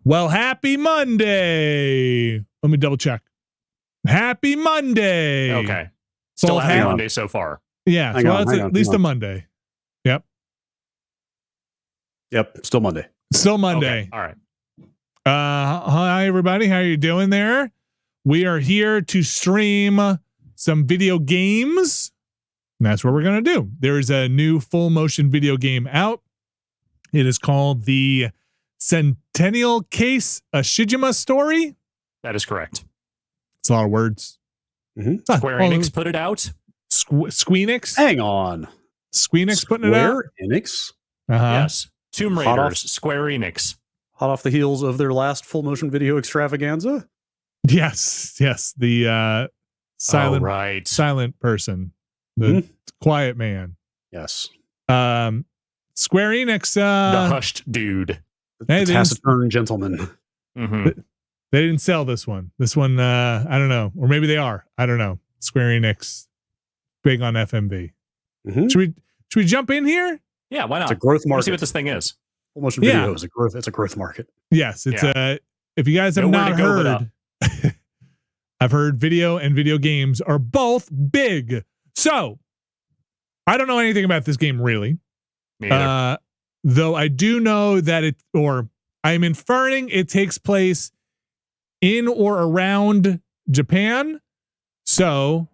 Well, happy Monday. Let me double check. Happy Monday. Okay. Still happy Monday so far. Yeah. So it's at least a Monday. Yep. Yep. Still Monday. Still Monday. Okay. All right. Hi, everybody. How are you doing there? We are here to stream some video games. And that's what we're going to do. There is a new full motion video game out. It is called the Centennial Case, a Shijima story. That is correct. It's a lot of words. Mm-hmm. Square Enix put it out. Squeenix? Hang on. Squeenix putting it out? Square Enix? Yes. Tomb Raiders, Square Enix. Hot off the heels of their last full motion video extravaganza? Yes. The silent person. The quiet man. Yes. Square Enix. The hushed dude. The taciturn gentleman. Mm-hmm. They didn't sell this one. This one, I don't know. Or maybe they are. I don't know. Square Enix, big on FMV. Mm-hmm. Should we jump in here? Yeah, why not? It's a growth market. Let's see what this thing is. Full motion video is it's a growth market. Yes, it's if you guys have not heard, I've heard video and video games are both big. So I don't know anything about this game really. Though I do know that I'm inferring it takes place in or around Japan. So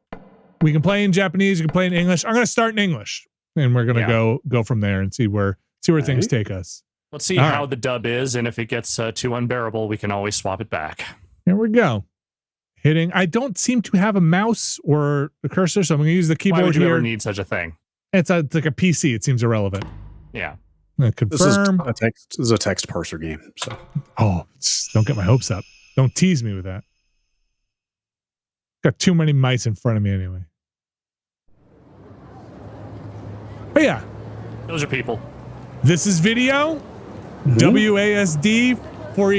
we can play in Japanese, you can play in English. I'm going to start in English and we're going to go from there and see where things take us. Let's see how the dub is, and if it gets too unbearable, we can always swap it back. Here we go. Hitting. I don't seem to have a mouse or a cursor, so I'm going to use the keyboard. Why would you here. ever need such a thing? It's like a PC. It seems irrelevant. Yeah. Confirm. This is a text parser game. So. Don't get my hopes up. Don't tease me with that. Got too many mice in front of me anyway. But yeah. Those are people. This is video. WASD for,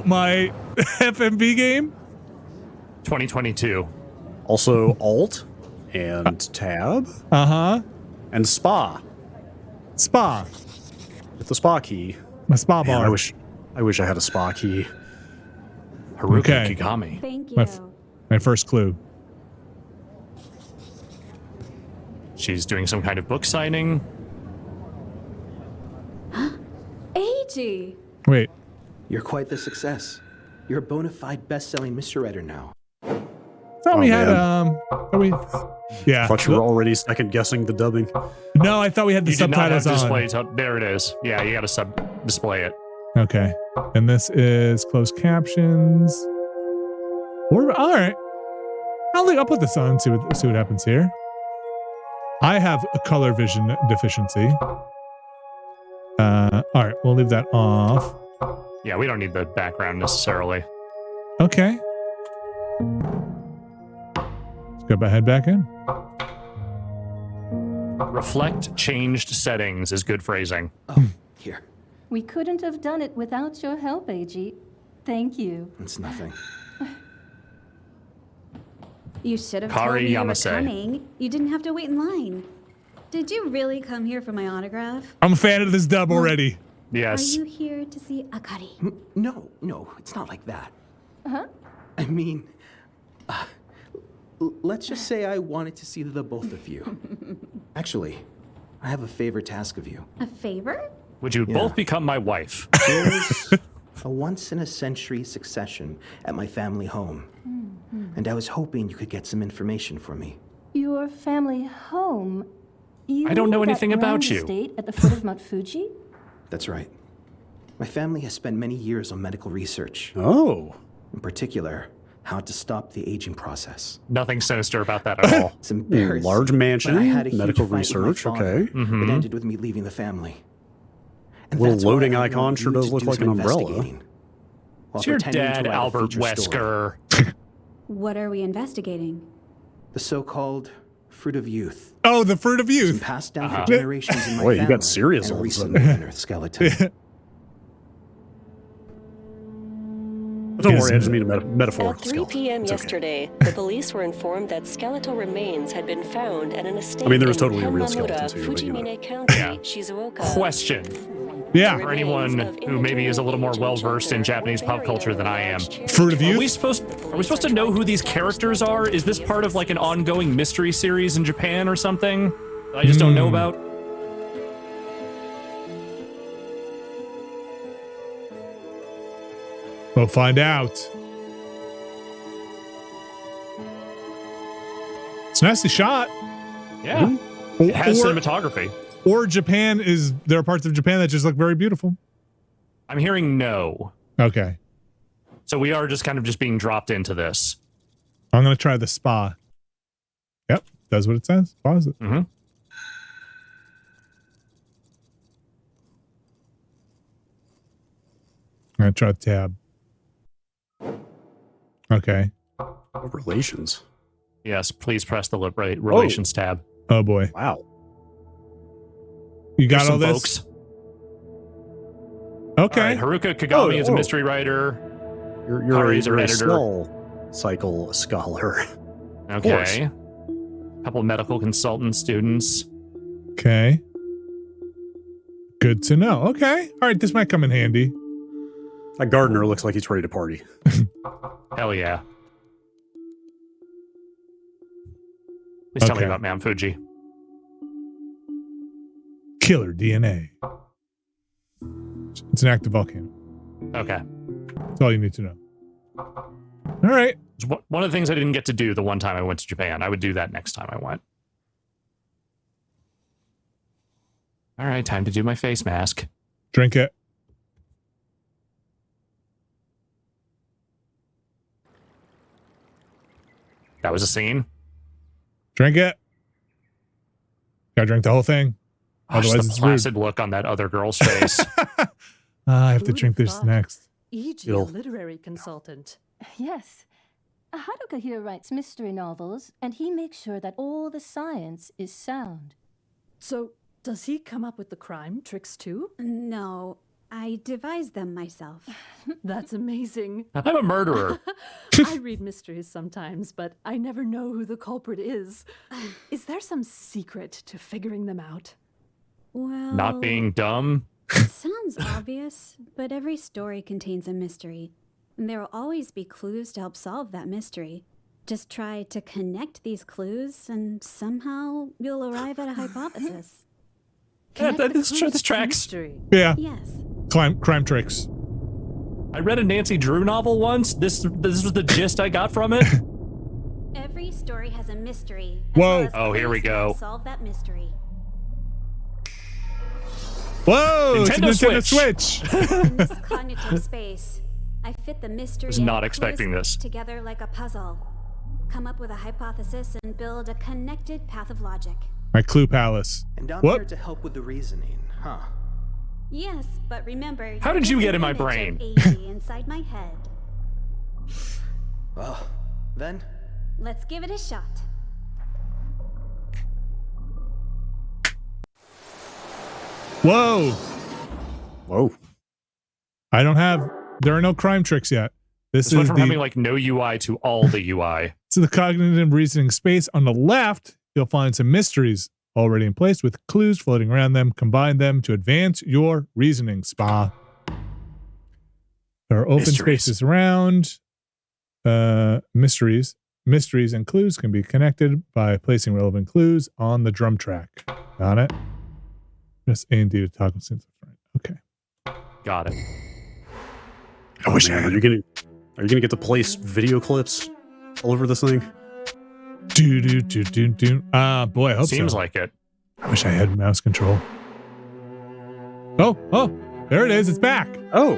my FMV game. 2022. Also Alt and Tab. And Spa. With the Spa key. My Spa bar. I wish I had a Spa key. Haruki Kigami. Thank you. My first clue. She's doing some kind of book signing. AG. Wait. You're quite the success. You're a bona fide best-selling mystery writer now. Thought we had yeah. I thought you were already second guessing the dubbing. No, I thought we had the subtitles on. There it is. Yeah, you got to display it. Okay. And this is closed captions. All right. I'll put this on and see what happens here. I have a color vision deficiency. All right, we'll leave that off. Yeah, we don't need the background necessarily. Okay. Let's head back in. Reflect changed settings is good phrasing. Oh, here. We couldn't have done it without your help, AG. Thank you. It's nothing. You should have told me you were Yamase. coming. You didn't have to wait in line. Did you really come here for my autograph? I'm a fan of this dub already. Yes. Are you here to see Akari? No, it's not like that. Huh? I mean, let's just say I wanted to see the both of you. Actually, I have a favor to ask of you. A favor? Would you both become my wife? There's a once-in-a-century succession at my family home. And I was hoping you could get some information for me. Your family home? I don't know anything about you. Estate at the foot of Mount Fuji? That's right. My family has spent many years on medical research. Oh. In particular, how to stop the aging process. Nothing sinister about that at all. It's embarrassing. Large mansion, but I had a huge medical fight with my research, father. okay. It ended with me leaving the family. And Little that's why loading I icon want sure you does to look do like some an umbrella. investigating, while It's your pretending to dad, write a Albert feature story. Wesker. What are we investigating? The so-called fruit of youth. Oh, the fruit of It's been youth. passed down for generations in my Boy, you family. got serious and all a of a sudden. recent myth in Earth skeleton. Don't worry, I just mean a metaphorical At 3 skeleton. p.m. It's okay. yesterday, the police were informed that skeletal remains had been found at an estate I mean, there was in totally a real Henmamura, skeleton too, but, Fujimine County, Shizuoka. Question. Yeah. For anyone who maybe is a little more well-versed in Japanese pop culture than I am. Fruit of Youth? Are we supposed to know who these characters are? Is this part of like an ongoing mystery series in Japan or something that I just don't know about? We'll find out. It's a nicely shot. Yeah. It has cinematography. Or Japan there are parts of Japan that just look very beautiful. I'm hearing no. Okay. So we are just kind of just being dropped into this. I'm going to try the spa. Yep. Does what it says. Pause it. Mm-hmm. I'm going to try tab. Okay. Relations. Yes, please press the relations tab. Oh boy. Wow. You got There's all some this? folks. Okay. All right, Haruka Kagami is a mystery writer. You're a editor. Cycle scholar. Okay. A couple of medical consultant students. Okay. Good to know. Okay. All right. This might come in handy. That gardener looks like he's ready to party. Hell yeah. Please tell me about Mount Fuji. Killer DNA. It's an active volcano. Okay. That's all you need to know. All right. It's one of the things I didn't get to do the one time I went to Japan. I would do that next time I went. All right, time to do my face mask. Drink it. That was a scene. Drink it. Gotta drink the whole thing. Otherwise, the it's placid look on that other girl's face. I have to drink this next. E.g. a literary consultant. Yes. Haruka here writes mystery novels, and he makes sure that all the science is sound. So, does he come up with the crime tricks too? No, I devised them myself. That's amazing. I'm a murderer. I read mysteries sometimes, but I never know who the culprit is. Is there some secret to figuring them out? Well, Not being dumb. It sounds obvious, but every story contains a mystery, and there will always be clues to help solve that mystery. Just try to connect these clues, and somehow you'll arrive at a hypothesis. Yeah, this tracks. Yeah. Yes. Crime tricks. I read a Nancy Drew novel once. This was the gist I got from it. Every story has a mystery. Whoa. Oh, here we go. Solve that mystery. Whoa! Nintendo it's a Nintendo Switch. In this cognitive space, I fit the mystery Was and not clues expecting this. together like a puzzle. Come up with a hypothesis and build a connected path of logic. My Clue Palace. And I'm What? here to help with the reasoning, huh? Yes, but remember. How did there's you an get in my image of brain? AD inside my head. Well, then, Let's give it a shot. Whoa! Whoa. There are no crime tricks yet. This went from having like no UI to all the UI. So the cognitive reasoning space on the left, you'll find some mysteries already in place with clues floating around them. Combine them to advance your reasoning spa. There are open spaces around. Mysteries and clues can be connected by placing relevant clues on the drum track. Got it? Press A and D to toggle since that's right. Okay. Got it. I wish I had. Are you gonna get to place video clips all over this thing? Boy, I hope Seems so. like it. I wish I had mouse control. Oh, there it is. It's back. Oh.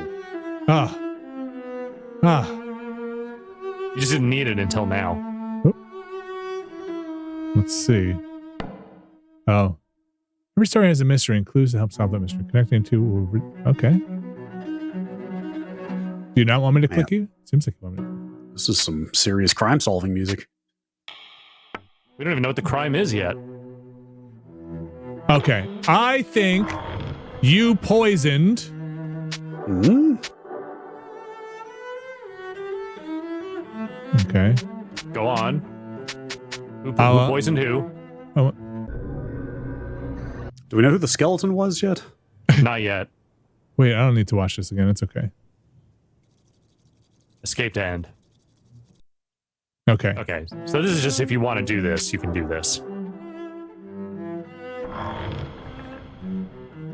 You just didn't need it until now. Let's see. Oh. Every story has a mystery and clues to help solve that mystery. Connecting to... Okay. Do you not want me to click you? Seems like you want me to. This is some serious crime solving music. We don't even know what the crime is yet. Okay. I think you poisoned... Hmm? Okay. Go on. Who poisoned who? Do we know who the skeleton was yet? Not yet. Wait, I don't need to watch this again. It's okay. Escape to end. Okay. Okay, so this is just if you want to do this, you can do this.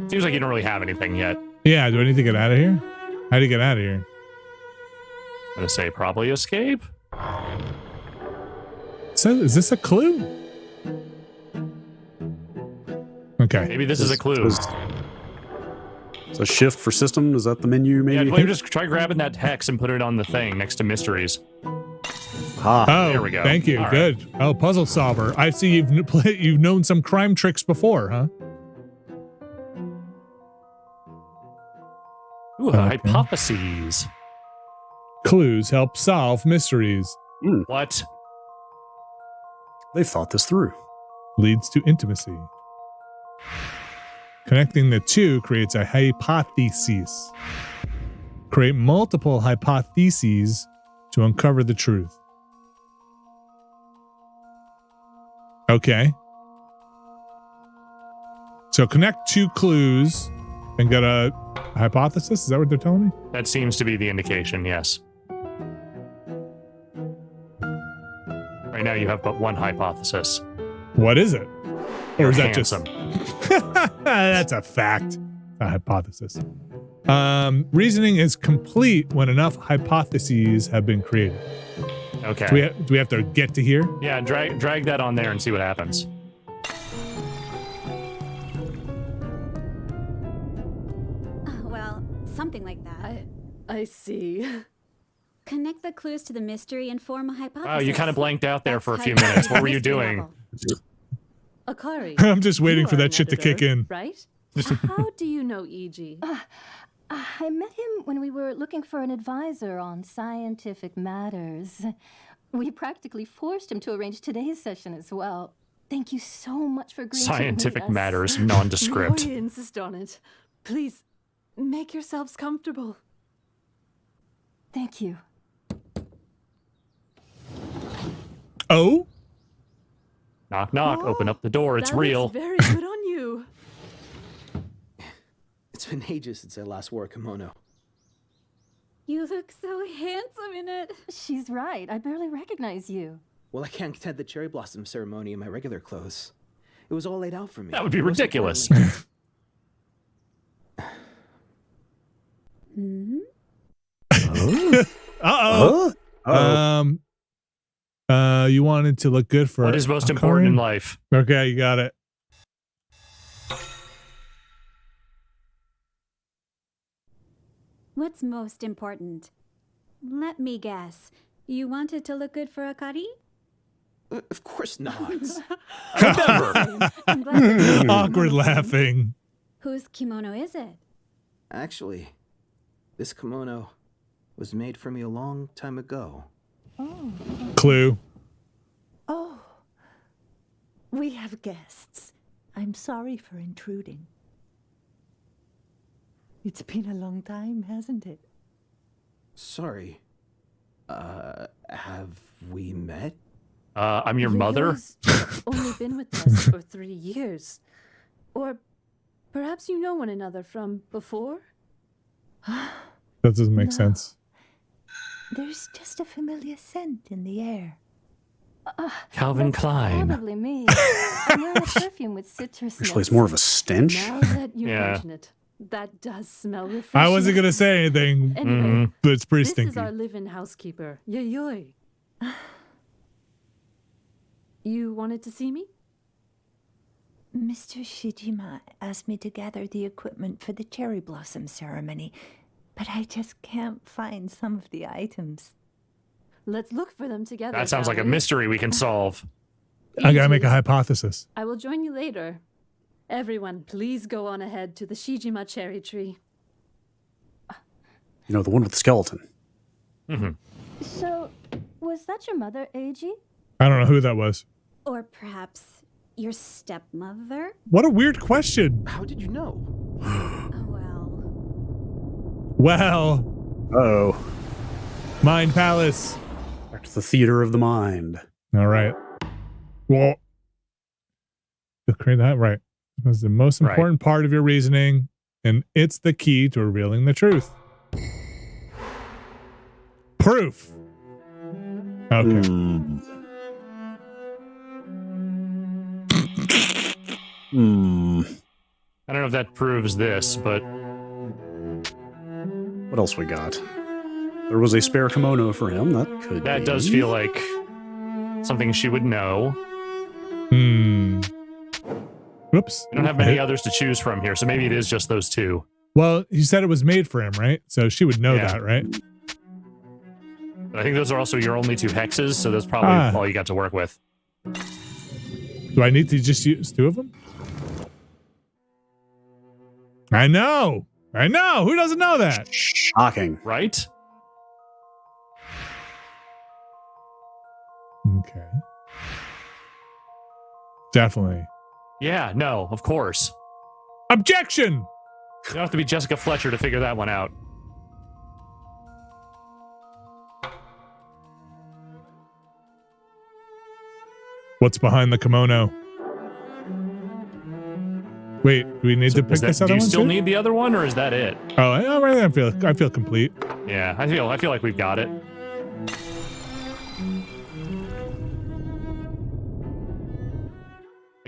Seems like you don't really have anything yet. Yeah, do I need to get out of here? How do you get out of here? I'm gonna say probably escape. So, is this a clue? Okay. Maybe this is a clue. So shift for system, is that the menu maybe? Yeah, just try grabbing that hex and put it on the thing next to mysteries. Ah, Oh, there we go. Thank you. All Good. right. Oh, puzzle solver. I see you've known some crime tricks before, huh? Ooh, Okay. hypotheses. Clues help solve mysteries. What? They've thought this through. Leads to intimacy. Connecting the two creates a hypothesis. Create multiple hypotheses to uncover the truth. Okay. So connect two clues and get a hypothesis? Is that what they're telling me? That seems to be the indication, yes. Right now you have but one hypothesis. What is it? Or is that Handsome. just... That's a fact. A hypothesis. Reasoning is complete when enough hypotheses have been created. Okay. Do we have to get to here? Yeah, drag that on there and see what happens. Well, something like that. I see. Connect the clues to the mystery and form a hypothesis. Wow, you kind of blanked out there That's for a how few you minutes. create What a were you mystery doing? novel. Akari. I'm just waiting you for are that an shit to kick editor, in. Right? How do you know E.G.? I met him when we were looking for an advisor on scientific matters. We practically forced him to arrange today's session as well. Thank you so much for agreeing to meet Scientific us. matters, nondescript. No, I insist on it. Please, make yourselves comfortable. Thank you. Oh? Knock, knock. Open up the door. It's That real. looks very good on you. It's been ages since I last wore a kimono. You look so handsome in it. She's right. I barely recognize you. Well, I can't attend the cherry blossom ceremony in my regular clothes. It was all laid out for me. That would be Most ridiculous. importantly- Uh-oh. Huh? You wanted to look good for What is most important in Akari? life? Okay, you got it. What's most important? Let me guess. You wanted to look good for Akari? Of course not. I'm glad that- Awkward laughing. Whose kimono is it? Actually, this kimono was made for me a long time ago. Clue. Oh, we have guests. I'm sorry for intruding. It's been a long time, hasn't it? Sorry. Have we met? I'm your mother? Leo's only been with us for 3 years. Or perhaps you know one another from before? That doesn't make No. sense. There's just a familiar scent in the air. Calvin That's Klein. Probably me. I'm wearing a perfume with citrus Actually, it's notes. more of a stench. Now that you Yeah. mention it, that does smell refreshing. I wasn't going to say anything, Anyway, but it's pretty this stinky. is our live-in housekeeper, Yayoi. You wanted to see me? Mr. Shijima asked me to gather the equipment for the cherry blossom ceremony, but I just can't find some of the items. Let's look for them together. That sounds like a shall we? mystery we can solve. I got to make a hypothesis. I will join you later. Everyone, please go on ahead to the Shijima cherry tree. You know, the one with the skeleton. So, was that your mother, Eiji? I don't know who that was. Or perhaps your stepmother? What a weird question. How did you know? Oh, well. Well, Oh, Mind Palace. back to the theater of the mind. All right. Well, to create that, right. Was the most Right. important part of your reasoning and it's the key to revealing the truth. Proof. Okay. I don't know if that proves this, but What else we got? There was a spare kimono for him. That does feel like something she would know. Whoops. We don't have many others to choose from here, so maybe it is just those two. Well, you said it was made for him, right? So she would know that, right? But I think those are also your only 2 hexes, so that's probably all you got to work with. Do I need to just use 2 of them? I know. Who doesn't know that? Shocking. Right? Okay. Definitely. Yeah, no, of course. Objection! You don't have to be Jessica Fletcher to figure that one out. What's behind the kimono? Wait, do we need to pick this other one? Do you still too? need the other one, or is that it? Oh, I feel complete. Yeah, I feel like we've got it.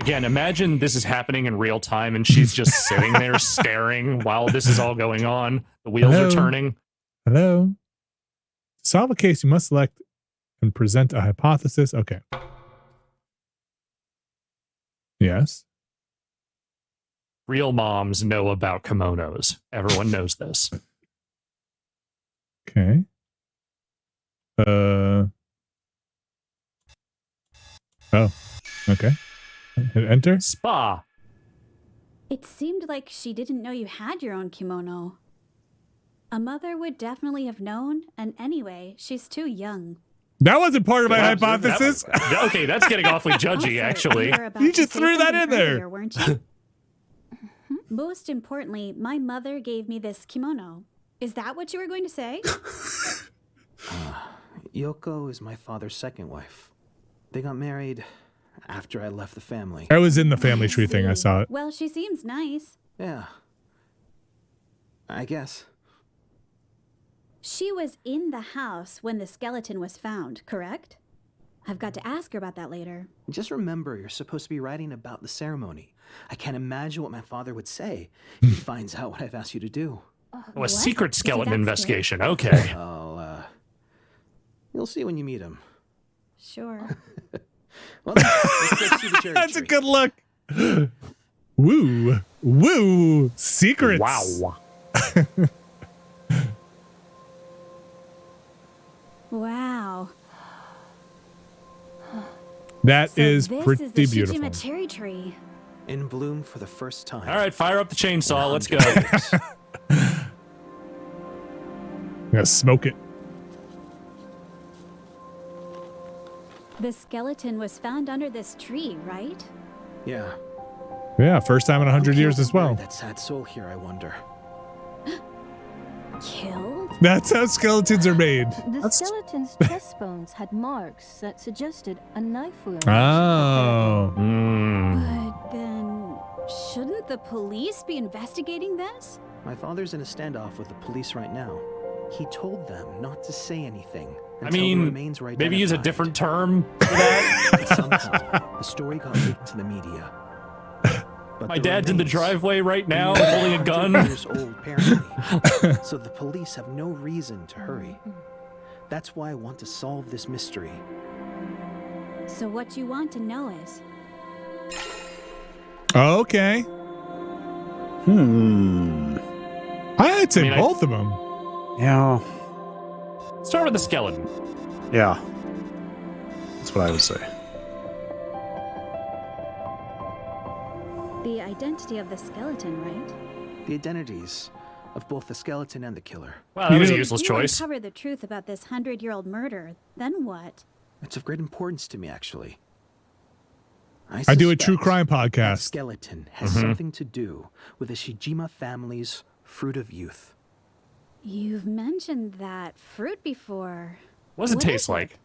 Again, imagine this is happening in real time and she's just sitting there staring while this is all going on. The wheels are turning. Hello. To solve a case, you must select and present a hypothesis. Okay. Yes. Real moms know about kimonos. Everyone knows this. Okay. Oh. Okay. Hit enter. Spa. It seemed like she didn't know you had your own kimono. A mother would definitely have known, and anyway, she's too young. That wasn't part of my hypothesis. Okay, that's getting awfully judgy, actually. You just threw that in there. Weren't you? Most importantly, my mother gave me this kimono. Is that what you were going to say? Yoko is my father's second wife. They got married after I left the family. I was in the family tree thing. I saw it. Well, she seems nice. Yeah. I guess. She was in the house when the skeleton was found, correct? I've got to ask her about that later. Just remember, you're supposed to be writing about the ceremony. I can't imagine what my father would say if he finds out what I've asked you to do. Oh, a secret skeleton investigation. Okay. You'll see when you meet him. Sure. Well, let's go see the cherry That's tree. a good look. Woo. Woo. Secrets. Wow. Wow. That So is this pretty is the beautiful. Shijima cherry tree. In bloom for the first time. All right, fire up the chainsaw. Let's go. I'm gonna smoke it. The skeleton was found under this tree, right? Yeah. Yeah, first time in 100 Who years killed as well. That sad soul here, I wonder. Killed? That's how skeletons are made. The skeleton's chest bones had marks that suggested a knife wound. Oh. But then, shouldn't the police be investigating this? My father's in a standoff with the police right now. He told them not to say anything I until the mean, remains were maybe use a identified. different term for that. But somehow, the story got leaked to the media. But My the dad's in the remains driveway right now are holding a 100 gun. years old, apparently. So the police have no reason to hurry. That's why I want to solve this mystery. So what you want to know is, Okay. I'd say both of them. Yeah. Start with the skeleton. Yeah. That's what I would say. the identity of the skeleton, right? The identities of both the skeleton and the killer. Wow, that was a useless You choice. uncover the truth about this 100-year-old murder, then what? It's of great importance to me, actually. I do a true suspect crime that podcast. skeleton has something to do with the Shijima family's fruit of youth. You've mentioned that fruit before. What does it What taste is it? like?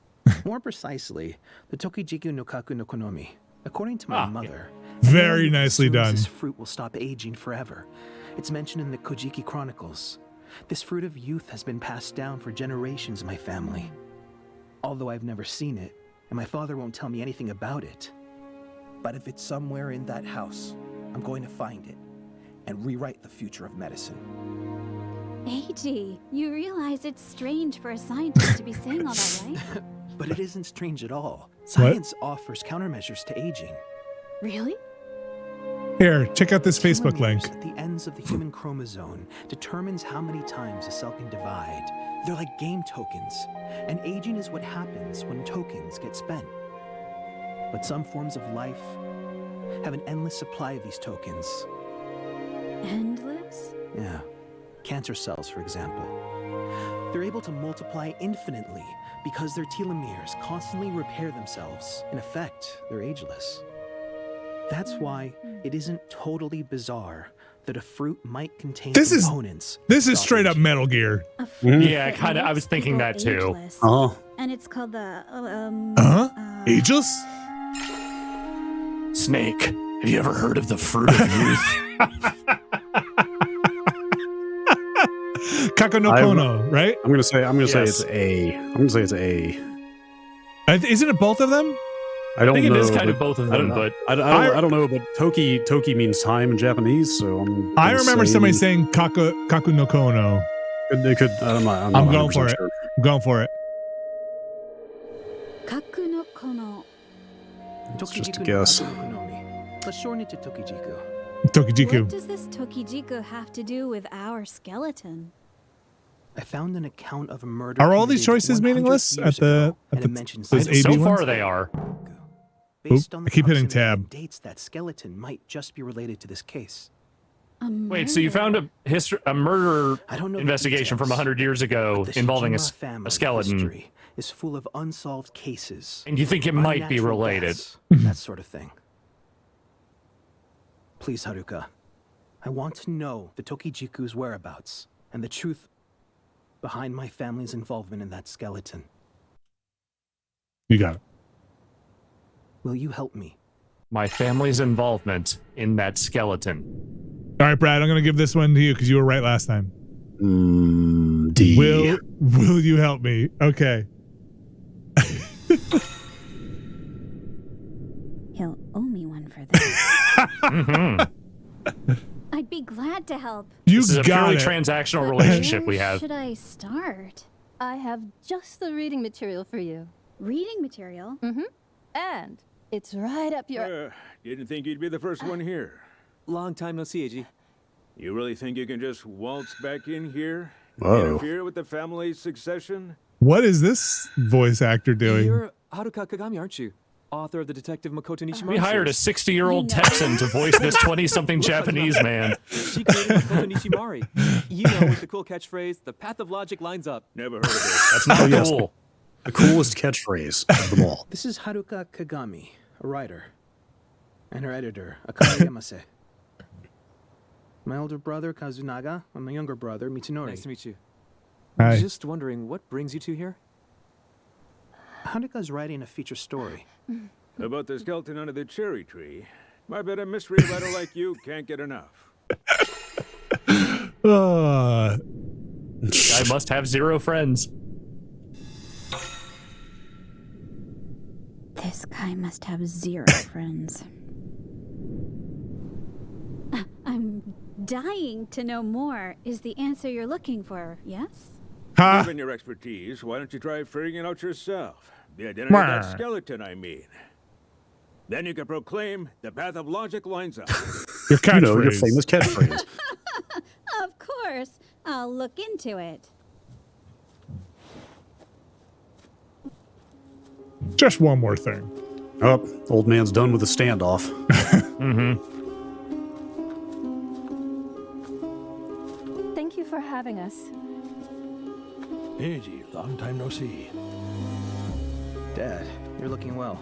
More precisely, the Tokijiku no Kaku no Konomi. According to my Ah, mother, Very anyone who nicely consumes done. This fruit will stop aging forever, It's mentioned in the Kojiki Chronicles. This fruit of youth has been passed down for generations in my family. Although I've never seen it, and my father won't tell me anything about it. But if it's somewhere in that house, I'm going to find it and rewrite the future of medicine. AG, you realize it's strange for a scientist to be saying all that, right? But it isn't strange at all. Science offers countermeasures to aging. Really? Here, check out this Facebook link. At the ends of the human chromosome determines how many times a cell can divide. They're like game tokens, and aging is what happens when tokens get spent. But some forms of life have an endless supply of these tokens. Endless? Yeah. Cancer cells, for example. They're able to multiply infinitely because their telomeres constantly repair themselves. In effect, they're ageless. That's why it isn't totally bizarre that a fruit might contain components. This is straight up Metal Gear. Yeah, kind of. I was thinking that too. And it's called the Ageless? Snake. Have you ever heard of the fruit of youth? Kako no Kono, right? I'm gonna say it's A. I'm gonna say it's A. Isn't it both of them? I don't know. I think it is kind of both of them, but I don't know. But Toki means time in Japanese, so I remember somebody saying Kaku no Kono. They could. I'm going for it. Sure. I'm going for it. Kaku no Kono. It's just a guess. Tokijiku. What does this Tokijiku have to do with our skeleton? I found an account of a murder. Are all these choices meaningless at the so AB far ones? they are. Based on the I keep hitting proximity tab. and dates, that skeleton might just be related to this case. Wait, so you found a murder investigation from 100 years ago involving a skeleton, history is full of unsolved cases, and you think it might be unnatural related? deaths, that sort of thing. Please, Haruka, I want to know the Tokijiku's whereabouts and the truth behind my family's involvement in that skeleton. You got it. Will you help me? My family's involvement in that skeleton. All right, Brad, I'm going to give this one to you because you were right last time. D. Will you help me? Okay. He'll owe me one for this. I'd be glad to help. This is a purely transactional relationship we Where have. should I start? I have just the reading material for you. Reading material? And it's right up your... Didn't think you'd be the first one here. Long time no see, AG. You really think you can just waltz back in here? Whoa. Interfere with the family's succession? What is this voice actor doing? You're Haruka Kagami, aren't you? Author of the Detective Makoto Nishimari. We hired a 60-year-old Texan to voice this 20-something Japanese man. She created Makoto Nishimari. You know, with the cool catchphrase, the path of logic lines up. Never heard of it. That's not cool. The coolest catchphrase of them all. This is Haruka Kagami, a writer, and her editor, Akari Yamase. My older brother, Kazunaga, and my younger brother, Mitsunori. Nice to meet you. Hi. Just wondering, what brings you two here? Haruka's writing a feature story. About the skeleton under the cherry tree. I bet a mystery writer like you can't get enough. Guy must have 0 friends. This guy must have 0 friends. I'm dying to know more. Is the answer you're looking for, yes? Given your expertise, why don't you try figuring it out yourself? The identity of that skeleton, I mean. Then you can proclaim the path of logic lines up. Your catchphrase. You know, your famous catchphrase. Of course. I'll look into it. Just one more thing. Oh, old man's done with the standoff. Thank you for having us. Eiji, long time no see. Dad, you're looking well.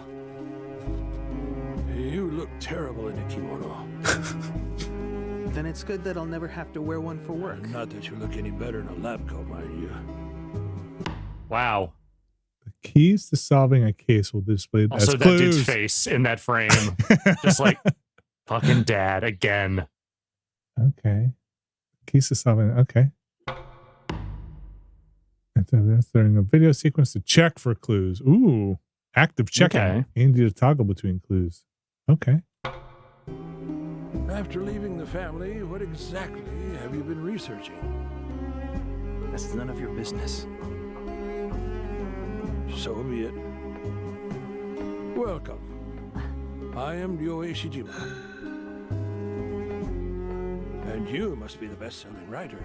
You look terrible in a kimono. Then it's good that I'll never have to wear one for work. Not that you look any better in a lab coat, mind you. Wow. The keys to solving a case will be displayed Also, as that clues. dude's face in that frame. Just like, fucking dad again. Okay. Keys to solving. Okay. During a video sequence to check for clues. Ooh, active checking. Okay. Handy to toggle between clues. Okay. After leaving the family, what exactly have you been researching? That's none of your business. So be it. Welcome. I am Ryoe Shijima. And you must be the best-selling writer.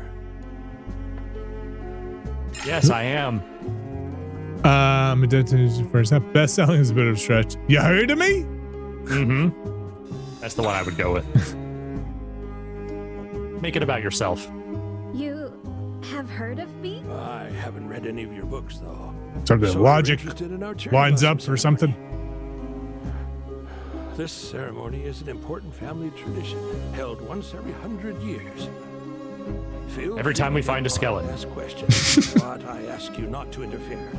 Yes, I am. First half. Best selling is a bit of a stretch. You heard of me? Mm-hmm. That's the one I would go with. Make it about yourself. You have heard of me? I haven't read any of your books, though. So the So logic you're interested in our cherry lines blossom up for something. This ceremony is an important family tradition, held once every 100 years. Feel Every time we free to find a skeleton. Ask questions, but I ask you not to interfere.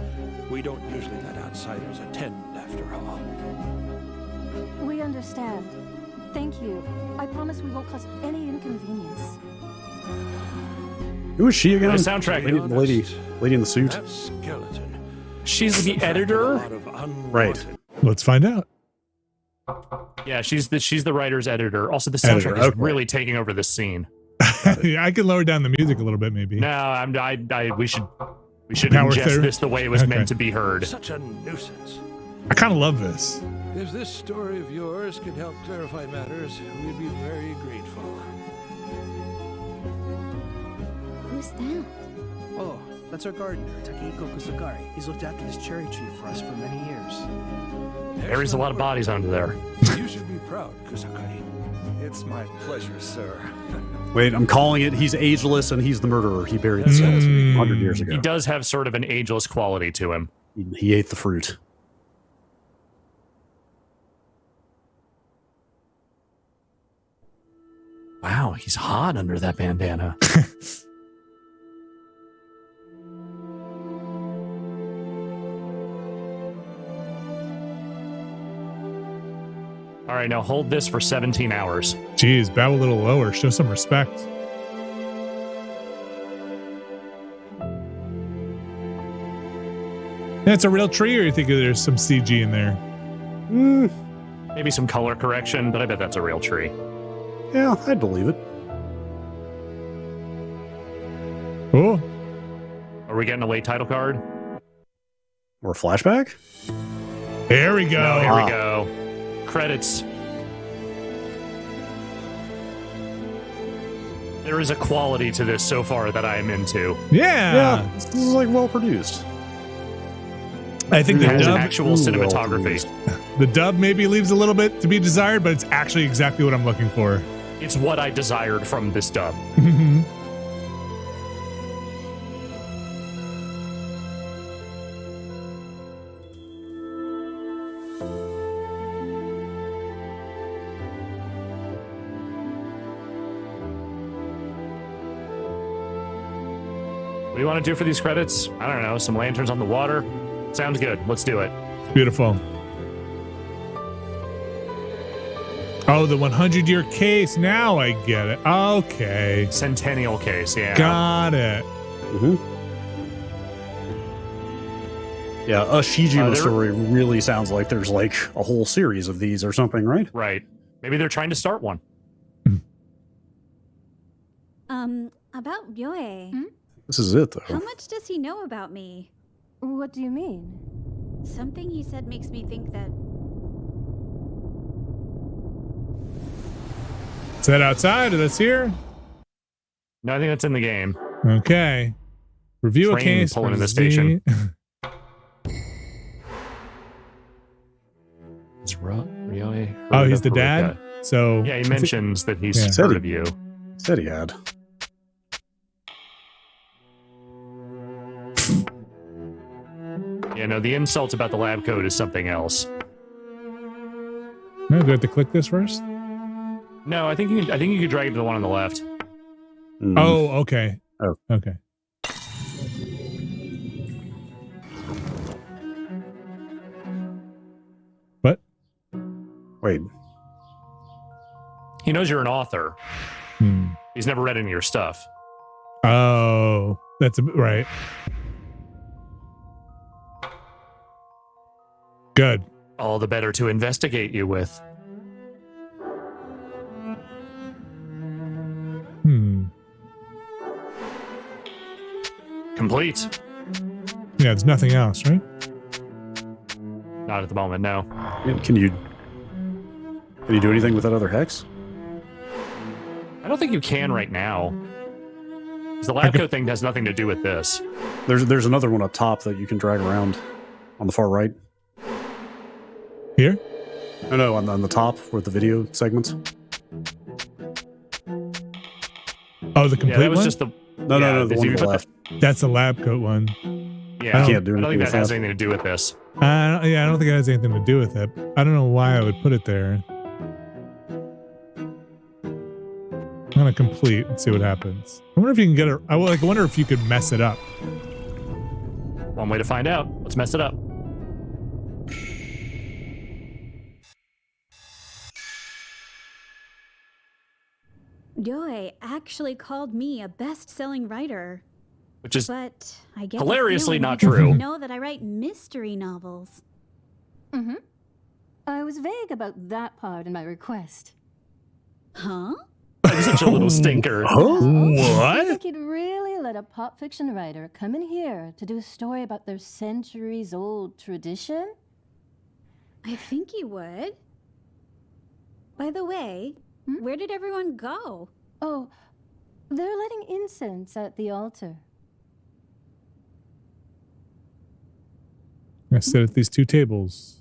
We don't usually let outsiders attend, after all. We understand. Thank you. I promise we won't cause any inconvenience. Who is she again? The soundtrack. Lady in the suit. That skeleton. She's the editor. Right. Let's find out. Yeah, she's the writer's editor. Also, the soundtrack is really taking over this scene. Yeah, I can lower down the music a little bit, maybe. No, we should Power ingest through? this the way it was Okay. meant to be heard. Such a nuisance. I kind of love this. If this story of yours could help clarify matters, we'd be very grateful. Who's that? Oh, that's our gardener, Takehiko Kusakari. He's looked after this cherry tree for us for many years. There's a lot of bodies under there. You should be proud, Kusakari. It's my pleasure, sir. Wait, I'm calling it. He's ageless and he's the murderer. He buried the skeleton 100 years ago. He does have sort of an ageless quality to him. He ate the fruit. Wow, he's hot under that bandana. All right, now hold this for 17 hours. Jeez, bow a little lower. Show some respect. That's a real tree, or you think there's some CG in there? Maybe some color correction, but I bet that's a real tree. Yeah, I'd believe it. Cool. Are we getting a late title card? Or a flashback? There we go. No, here we go. Credits. There is a quality to this so far that I am into. Yeah. This is like well produced. I think the Has dub, actual cinematography. The dub maybe leaves a little bit to be desired, but it's actually exactly what I'm looking for. It's what I desired from this dub. What do you want to do for these credits? I don't know. Some lanterns on the water? Sounds good. Let's do it. Beautiful. Oh, the 100-year case. Now I get it. Okay. Centennial Case, yeah. Got it. Yeah, a Shijima story really sounds like there's like a whole series of these or something, right? Right. Maybe they're trying to start one. About Ryoe. This is it, How though. much does he know about me? What do you mean? Something he said makes me think that... Is that outside or that's here? No, I think that's in the game. Okay. Review a Train case. pulling for in the Z- station. It's Ryoe. Oh, he's the dad? So yeah, he mentions that he's Yeah. heard of you. Said he had. Yeah, no, the insult about the lab coat is something else. No, do I have to click this first? No, I think you could drag it to the one on the left. Oh, okay. Oh. Okay. What? Wait. He knows you're an author. He's never read any of your stuff. Oh, that's right. Good. All the better to investigate you with. Complete. Yeah, there's nothing else, right? Not at the moment, no. Can you do anything with that other hex? I don't think you can right now. The lab coat thing has nothing to do with this. There's another one up top that you can drag around on the far right. Here? No, on the top where the video segments. Oh, the complete that was one? just the... No, the one on the left. That's the lab coat one. Yeah, I can't do I don't anything think with that has anything to do with this. I don't think it has anything to do with it. I don't know why I would put it there. I'm gonna complete and see what happens. I wonder if you can get I wonder if you could mess it up. One way to find out. Let's mess it up. Joy actually called me a best-selling writer. Which is but I get hilariously not true. true. Know that I write mystery novels. Mm-hmm. I was vague about that part in my request. Huh? I'm such a little stinker. You What? think you'd really let a pop fiction writer come in here to do a story about their centuries-old tradition? I think he would. By the way, where did everyone go? Oh, they're lighting incense at the altar. I sit at these two tables.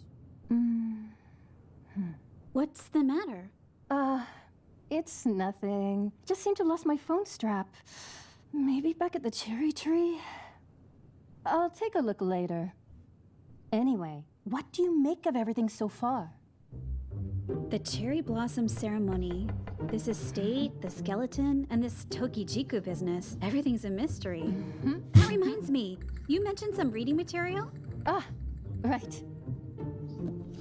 What's the matter? It's nothing. Just seem to have lost my phone strap. Maybe back at the cherry tree? I'll take a look later. Anyway, what do you make of everything so far? The cherry blossom ceremony, this estate, the skeleton, and this Tokijiku business. Everything's a mystery. That reminds me, you mentioned some reading material? Ah, right.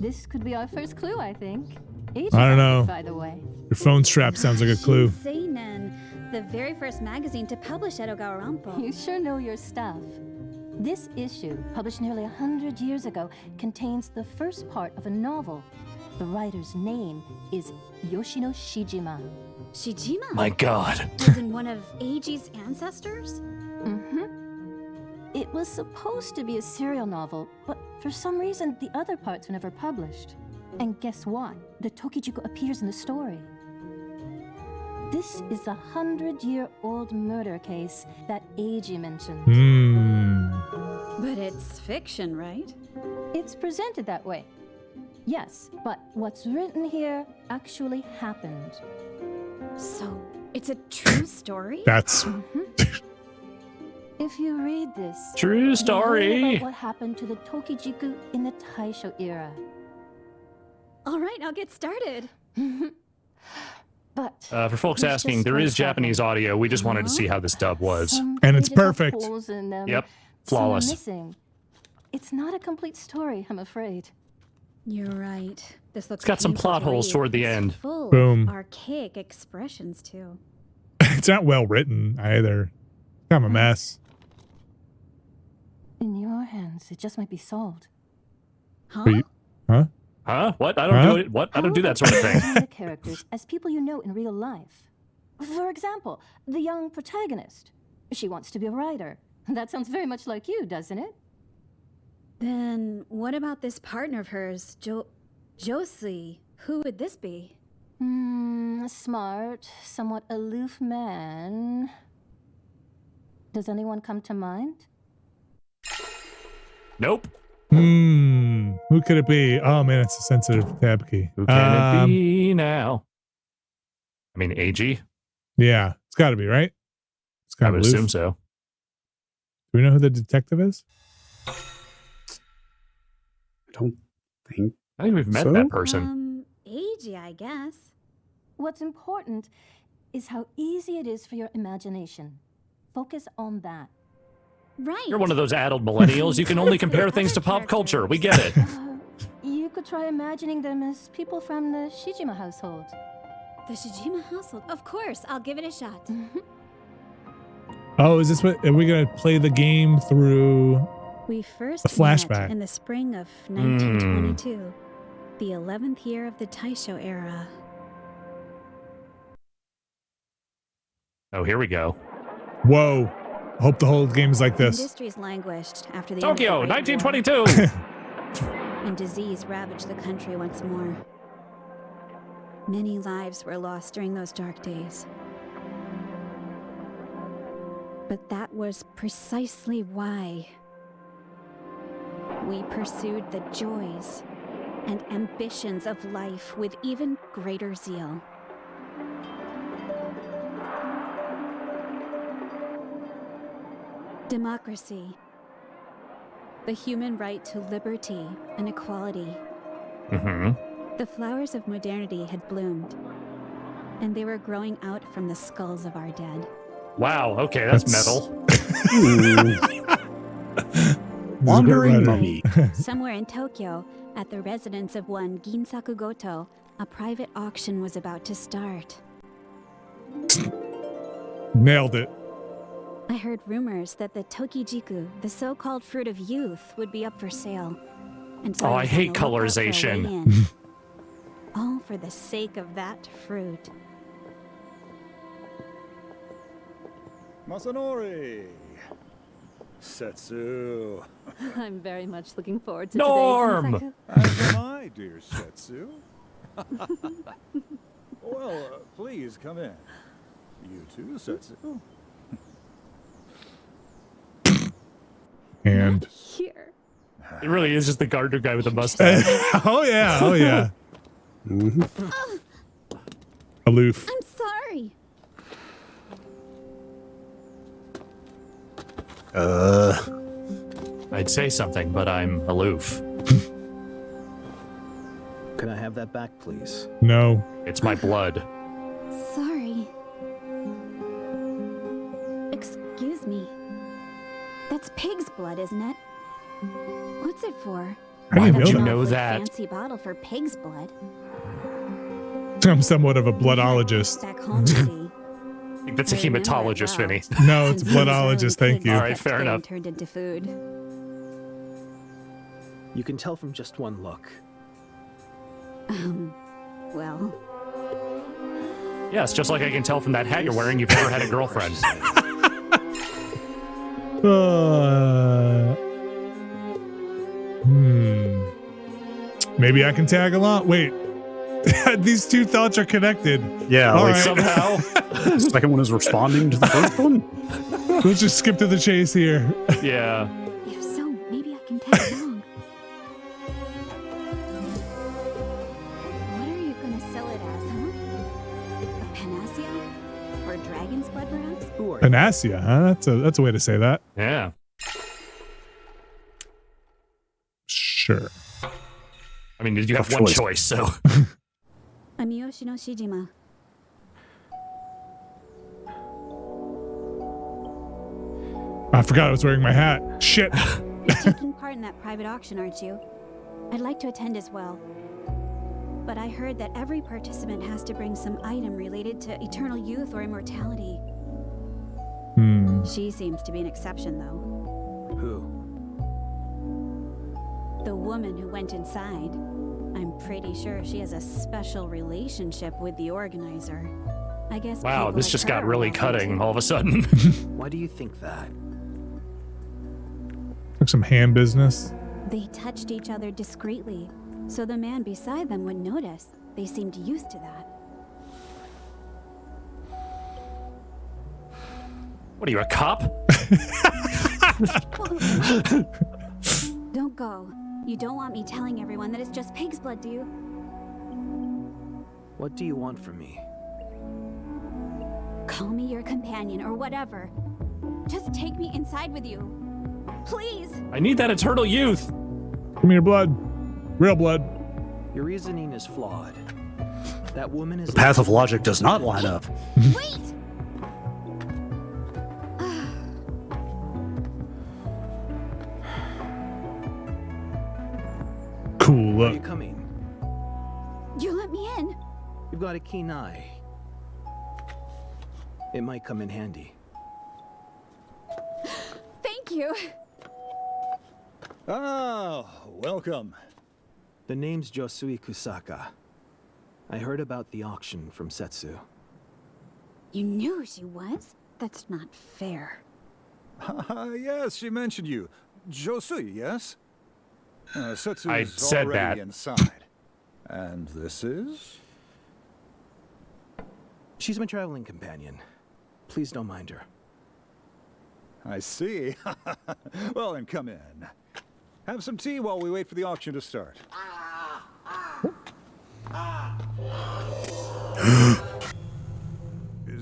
This could be our first clue, I think. I don't know. By the way. Your phone strap sounds like a clue. Seinen, the very first magazine to publish at Ogawarampo. You sure know your stuff. This issue, published nearly 100 years ago, contains the first part of a novel. The writer's name is Yoshino Shijima. Shijima? My God. As in one of Eiji's ancestors? It was supposed to be a serial novel, but for some reason, the other parts were never published. And guess what? The Tokijiku appears in the story. This is the 100-year-old murder case that Eiji mentioned. But it's fiction, right? It's presented that way. Yes, but what's written here actually happened. So, it's a true story? That's... If you read this... True story. You learn about what happened to the Tokijiku in the Taisho era. All right, I'll get started. But for folks asking, there is Japanese audio. We just wanted to see how this dub was. And it's perfect. Yep, flawless. Missing. It's not a complete story, I'm afraid. You're right. This looks It's got some painful plot to holes read. toward the It's end. Full Boom. Of archaic expressions too. It's not well written either. Kind of a mess. In your hands, it just might be solved. Huh? Huh? Huh? What? I don't do it. What? I don't do that sort of thing. The characters as people you know in real life. For example, the young protagonist. She wants to be a writer. That sounds very much like you, doesn't it? Then what about this partner of hers, Josie? Who would this be? A smart, somewhat aloof man. Does anyone come to mind? Nope. Who could it be? Oh man, it's a sensitive tab key. Who can it be now? I mean, AG. Yeah, it's got to be, right? It's I kind would of assume so. Do we know who the detective is? I don't think. I think we've met So? that person. Eiji, I guess. What's important is how easy it is for your imagination. Focus on that. Right. You're one of those addled millennials. You can only compare things to pop culture. We get it. You could try imagining them as people from the Shijima household. The Shijima household. Of course, I'll give it a shot. Oh, is this what? Are we going to play the game through We first a flashback? met in the spring of 1922, the 11th year of the Taisho era. Oh, here we go. Whoa. Hope the whole game is like this. Industries languished after the Tokyo, end of the Great War, 1922. and disease ravaged the country once more. Many lives were lost during those dark days. But that was precisely why we pursued the joys and ambitions of life with even greater zeal. Democracy, the human right to liberty and equality. The flowers of modernity had bloomed, and they were growing out from the skulls of our dead. Wow, okay, that's metal. Wandering mummy. Somewhere in Tokyo, at the residence of one Ginsaku Goto, a private auction was about to start. Nailed it. I heard rumors that the Tokijiku, the so-called fruit of youth, would be up for sale. And so Oh, I was hate on the lookout for a way colorization. in. All for the sake of that fruit. Masanori! Setsu! I'm very much looking forward to Norm! today, As am I, dear Setsu. Well, please come in. You too, Setsu. And Here. It really is just the gardener guy with the mustache. oh yeah, oh yeah. Aloof. I'm sorry. I'd say something, but I'm aloof. Can I have that back, please? No. It's my blood. Sorry. Excuse me. That's pig's blood, isn't it? What's it for? Why would you An know awfully that? Fancy bottle for pig's blood. I'm somewhat of a bloodologist. Back home, see. I think that's a I remember it hematologist, well. Vinny. No, it's a Since those bloodologist. early Thank pigs you. All right, kept fair getting enough. Turned into food. You can tell from just one look. Well, Yes, just like I can tell from that hat you're wearing, you've never had a girlfriend. Maybe I can tag along. Wait, these two thoughts are connected. Yeah, All like right. somehow. The second one is responding to the first one. Let's just skip to the chase here. Yeah. if so, maybe I can tag along. What are you gonna sell it as, huh? A panacea? Or dragon's blood, perhaps? Who are you? Panacea, huh? That's a way to say that. Yeah. Sure. I mean, you have one choice, so. I'm Yoshino Shijima. I forgot I was wearing my hat. Shit. You're taking part in that private auction, aren't you? I'd like to attend as well. But I heard that every participant has to bring some item related to eternal youth or immortality. She seems to be an exception, though. Who? The woman who went inside. I'm pretty sure she has a special relationship with the organizer. I guess. Wow, people this like just her got are really welcome cutting too. all of a sudden. Why do you think that? Took some ham business. They touched each other discreetly, so the man beside them wouldn't notice. They seemed used to that. What are you, a cop? Don't go. You don't want me telling everyone that it's just pig's blood, do you? What do you want from me? Call me your companion or whatever. Just take me inside with you. Please! I need that eternal youth. Give me your blood. Real blood. Your reasoning is flawed. That woman is. The path of logic does not line up. Wait! Cool Are look. you coming? You let me in? You've got a keen eye. It might come in handy. Thank you. Oh, welcome. The name's Josui Kusaka. I heard about the auction from Setsu. You knew she was? That's not fair. Yes, she mentioned you. Josui, yes? Setsu I is said already that. inside. And this is? She's my traveling companion. Please don't mind her. I see. Well, then come in. Have some tea while we wait for the auction to start.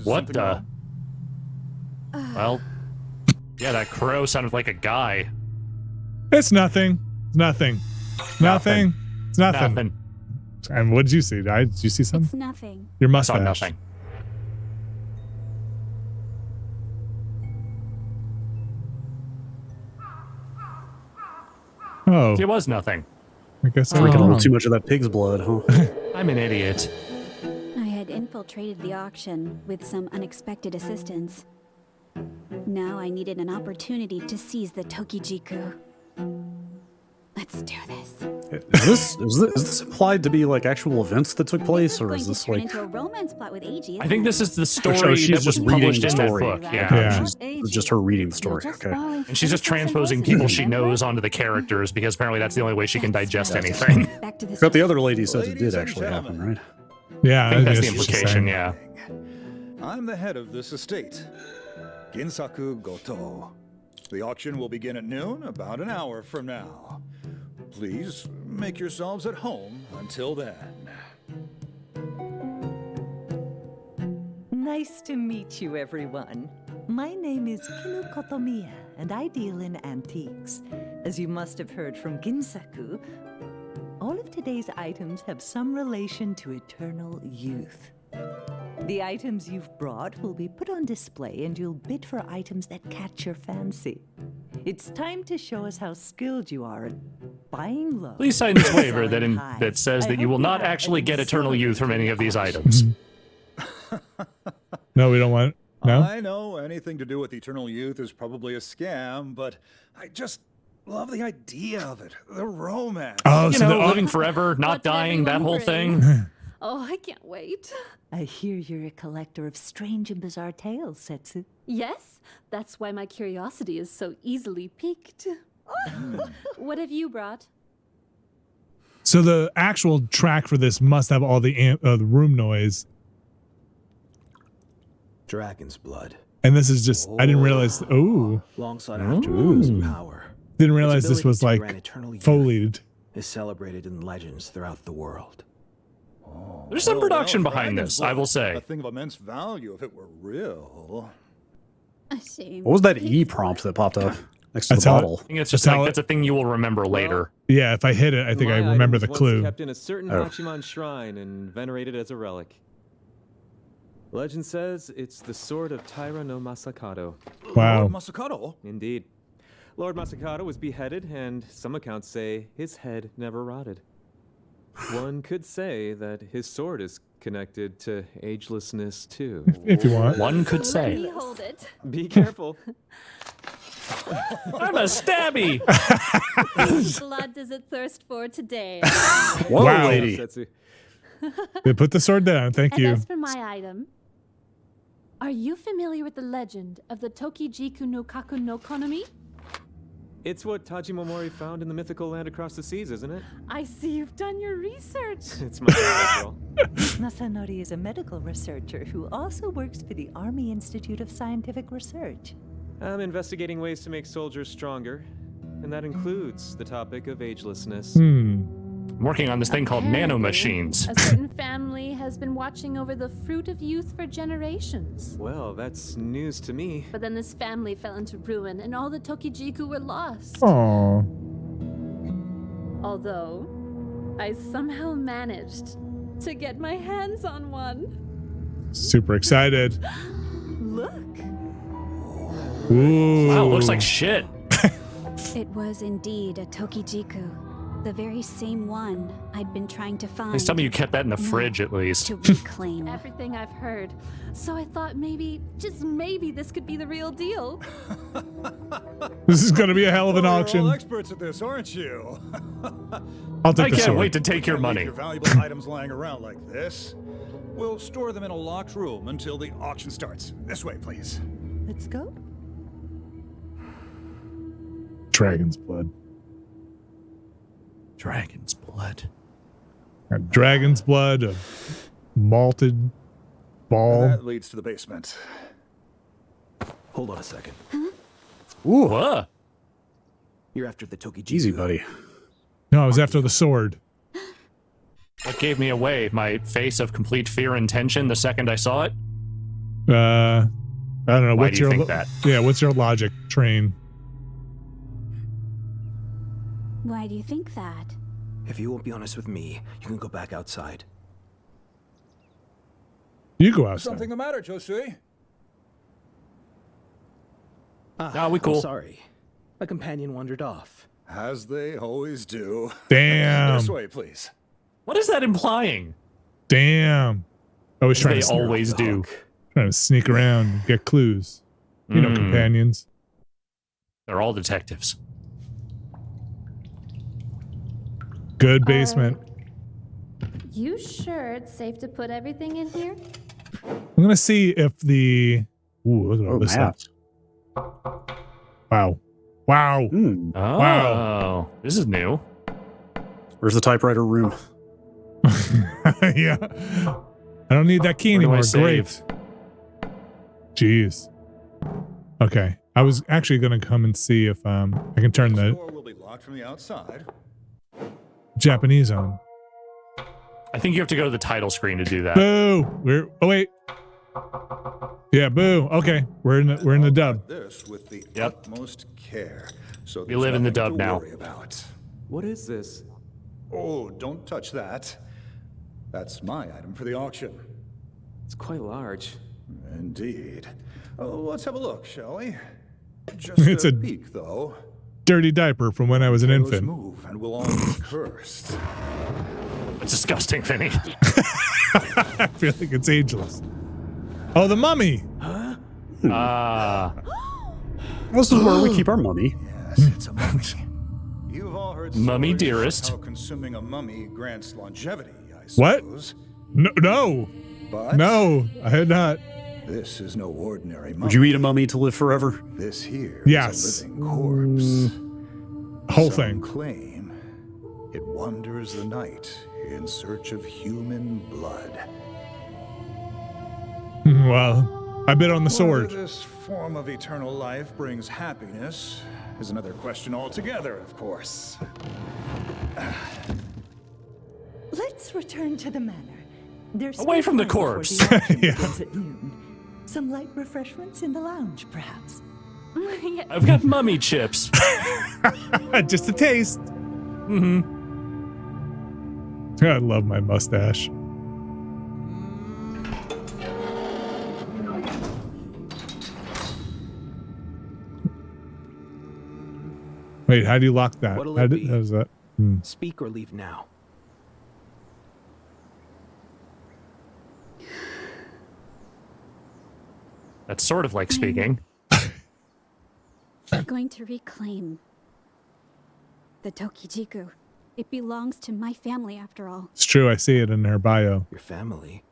What the? Well, yeah, that crow sounded like a guy. It's nothing. It's nothing. Nothing. It's nothing. Nothing. And what did you see? Did you see something? It's nothing. Your I mustache. saw nothing. Oh. It was nothing. I guess I Drinking a was little too much of that pig's blood, huh? I'm an idiot. I had infiltrated the auction with some unexpected assistance. Now I needed an opportunity to seize the Tokijiku. Let's do this. Is this implied to be like actual events that took place, or is this Turn like? into a romance plot with AG. I think this is the Oh, story she's that was just reading published the in that story. book. Yeah. It's just her reading the story. Okay. And she's just transposing people she knows onto the characters because apparently that's the only way she can digest anything. Back to the But the other lady said it did actually happen, right? Yeah, I think that's the guess she's implication, saying. yeah. I'm the head of this estate. Ginsaku Goto. The auction will begin at noon, about an hour from now. Please make yourselves at home until then. Nice to meet you, everyone. My name is Kinu Kotomiya, and I deal in antiques. As you must have heard from Ginsaku, all of today's items have some relation to eternal youth. The items you've brought will be put on display, and you'll bid for items that catch your fancy. It's time to show us how skilled you are at buying low. Please sign this waiver selling that high. that says I that you hope will not have actually an get eternal exciting youth from any of these items. No, we don't want. No. I know anything to do with eternal youth is probably a scam, but I just love the idea of it. The romance. Oh, You so know, the, living forever, not What did dying, that everyone whole bring? thing. Oh, I can't wait. I hear you're a collector of strange and bizarre tales, Setsu. Yes, that's why my curiosity is so easily piqued. What have you brought? so the actual track for this must have all the room noise, Dragon's blood. and this is just. I didn't realize. Oh, Long sought after because of power. didn't realize Its this was ability to like grant eternal youth folied. is celebrated in legends throughout the world. There's some production behind Dragon's this, I will blood, say. A thing of immense value if it were real. A shame. What was that E prompt that popped up next to That's the how it- bottle? I think it's just That's how like, it- that's a thing you will remember later. Yeah, if I hit it, I think I My remember item the was clue. once kept in a certain Oh. Hachiman shrine and venerated as a relic. Legend says it's the sword of Taira no Masakado. Wow. Lord Masakado? Indeed. Lord Masakado was beheaded, and some accounts say his head never rotted. One could say that his sword is connected to agelessness, too. If you want. One could Let say. me hold it. Be careful. I'm a stabby! Whose blood does it thirst for today? Whoa, Wow. lady! Setsu. They put the sword down. Thank And you. as for my item, are you familiar with the legend of the Tokijiku no Kaku no Konomi? It's what Tajimomori found in the mythical land across the seas, isn't it? I see you've done your research. It's my favorite girl. Masanori is a medical researcher who also works for the Army Institute of Scientific Research. I'm investigating ways to make soldiers stronger, and that includes the topic of agelessness. I'm working on this thing called nanomachines. A certain family has been watching over the fruit of youth for generations. Well, that's news to me. But then this family fell into ruin, and all the Tokijiku were lost. Aww. Although, I somehow managed to get my hands on one. Super excited. Look. Ooh. Wow, it looks like shit. It was indeed a Tokijiku. The very same one I'd been trying to find. Please tell me you kept that in the fridge at least. To reclaim. Everything I've heard. So I thought maybe, just maybe, this could be the real deal. This is going to be a hell of an auction. You're all experts at this, aren't you? I'll take I the can't sword. wait to take your money. Your valuable items lying around like this. We'll store them in a locked room until the auction starts. This way, please. Let's go. Dragon's blood. Dragon's blood. Got dragon's blood, a malted ball. That leads to the basement. Hold on a second. Ooh. What? You're after the Tokijiku. Easy, buddy. No, I was after the sword. What gave me away? My face of complete fear and tension the second I saw it? I don't know. Why What's do you your think that? Yeah, what's your logic train? Why do you think that? If you won't be honest with me, you can go back outside. You go outside. Something the matter, Josui? We cool. I'm sorry. My companion wandered off. As they always do. Damn. This way, please. What is that implying? Damn. I was trying They to sneak, always do. trying to sneak around and get clues. You know, companions. They're all detectives. Good basement. You sure it's safe to put everything in here? I'm gonna see if the. Ooh, look at all this stuff. Wow. Wow. Oh, Wow. This is new. Where's the typewriter room? Yeah. I don't need that key Where do I anymore. save? Great. Jeez. Okay. I was actually gonna come and see if I can turn The the door will be locked from the outside. Japanese on. I think you have to go to the title screen to do that. Boo! Oh wait. Yeah, boo. Okay, we're in the dub. This with the Yep. utmost care. So We live in the dub now. About. What is this? Oh, don't touch that. That's my item for the auction. It's quite large. Indeed. Oh, let's have a look, shall we? Just It's a peek, though. Dirty diaper from when I was an Careless infant. move, and we'll all be cursed. It's disgusting, Vinny. I feel like it's ageless. Oh, the mummy. This is where we keep our mummy. Yes, it's a mummy. You've all heard Mummy stories dearest. how consuming a mummy grants longevity, I What? suppose. No. But No, I had not. this is no ordinary mummy. Would you eat a mummy to live forever? This here Yes. is a living corpse. Whole Some thing. claim it wanders the night in search of human blood. Well, I bit on the sword. Whether this form of eternal life brings happiness is another question altogether, of course. Let's return to the manor. There's Away from the still time before corpse. the auction Yeah. begins at noon. Some light refreshments in the lounge, perhaps. I've got mummy chips. Just a taste. Mm-hmm. I love my mustache. Wait, how do you lock that? What'll How it be? does that? Speak or leave now. That's sort of like speaking. I'm going to reclaim the Tokijiku. It belongs to my family after all. It's true. I see it in her bio. Your family.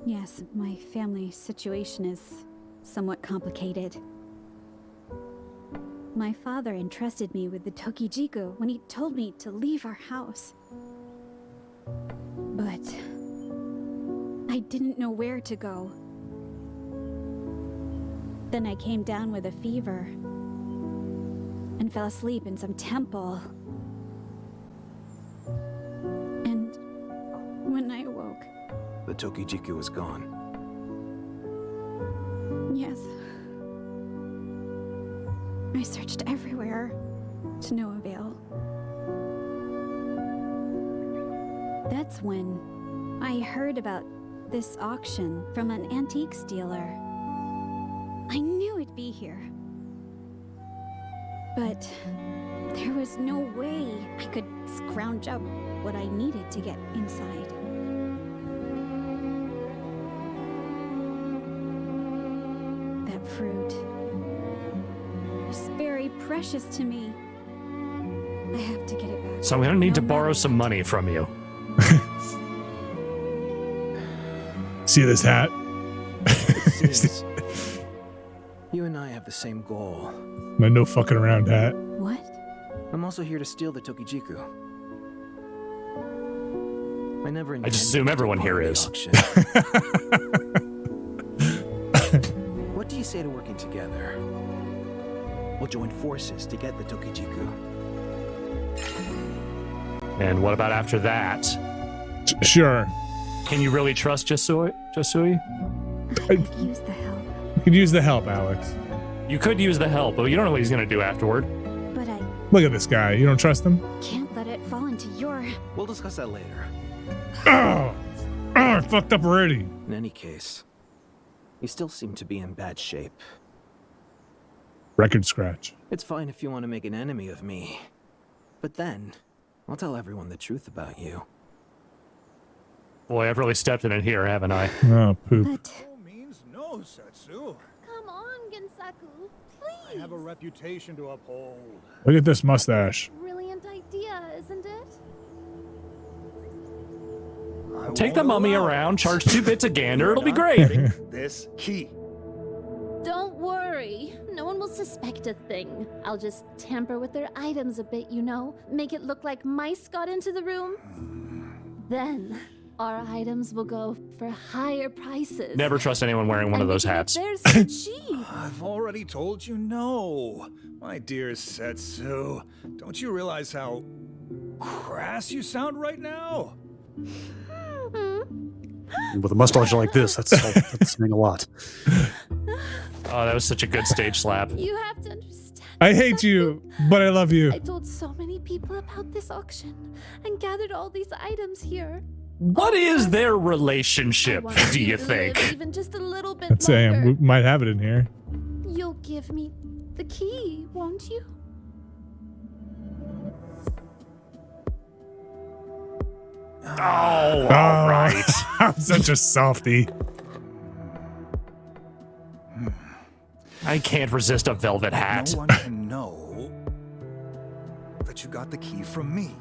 Yes, my family situation is somewhat complicated. My father entrusted me with the Tokijiku when he told me to leave our house. But I didn't know where to go. Then I came down with a fever and fell asleep in some temple. And when I awoke, The Tokijiku is gone. yes, I searched everywhere to no avail. That's when I heard about this auction from an antiques dealer. I knew it'd be here. But there was no way I could scrounge up what I needed to get inside. That fruit was very precious to me. I have to get it back. So I'm gonna need to borrow some money from you. See this hat? Seems you and I have the same goal. My no fucking around hat. What? I'm also here to steal the Tokijiku. I just assume everyone here is. What do you say to working together? We'll join forces to get the Tokijiku. And what about after that? Sure. Can you really trust Josui? I could use the help. You could use the help, Alex. You could use the help, but you don't know what he's gonna do afterward. But I Look at this guy. You don't trust him? can't let it fall into your... We'll discuss that later. Oh, I fucked up already. In any case, you still seem to be in bad shape. Record scratch. It's fine if you want to make an enemy of me. But then, I'll tell everyone the truth about you. Boy, I've really stepped in it here, haven't I? Oh, poop. No means no, Setsu. Come on, Ginsaku, I have a reputation to uphold. Look at this mustache. brilliant idea, isn't it? Take the mummy around, charge 2 bits a gander, it'll be great. This key. Don't worry. No one will suspect a thing. I'll just tamper with their items a bit, you know? Make it look like mice got into the room. Then, our items will go for higher prices. Never trust anyone wearing one of those hats. There's some cheap. I've already told you no. My dear Setsu, don't you realize how crass you sound right now? With a mustache like this, that's saying a lot. Oh, that was such a good stage slap. You have to understand. I hate you, but I love you. I told so many people about this auction and gathered all these items here. What is their relationship, do you think? Even just a little bit Let's say longer. we might have it in here. You'll give me the key, won't you? Oh, all right. I'm such a softie. I can't resist a velvet hat. No one can know that you got the key from me.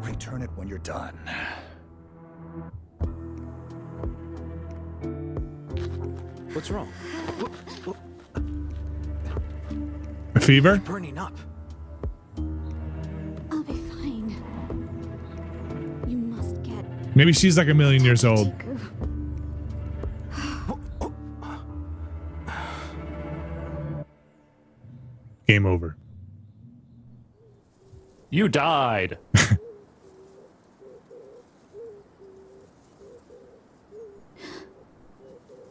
Return it when you're done. What's wrong? A fever? Burning up. I'll be fine. You must get... Maybe she's like 1,000,000 years old. Game over. You died.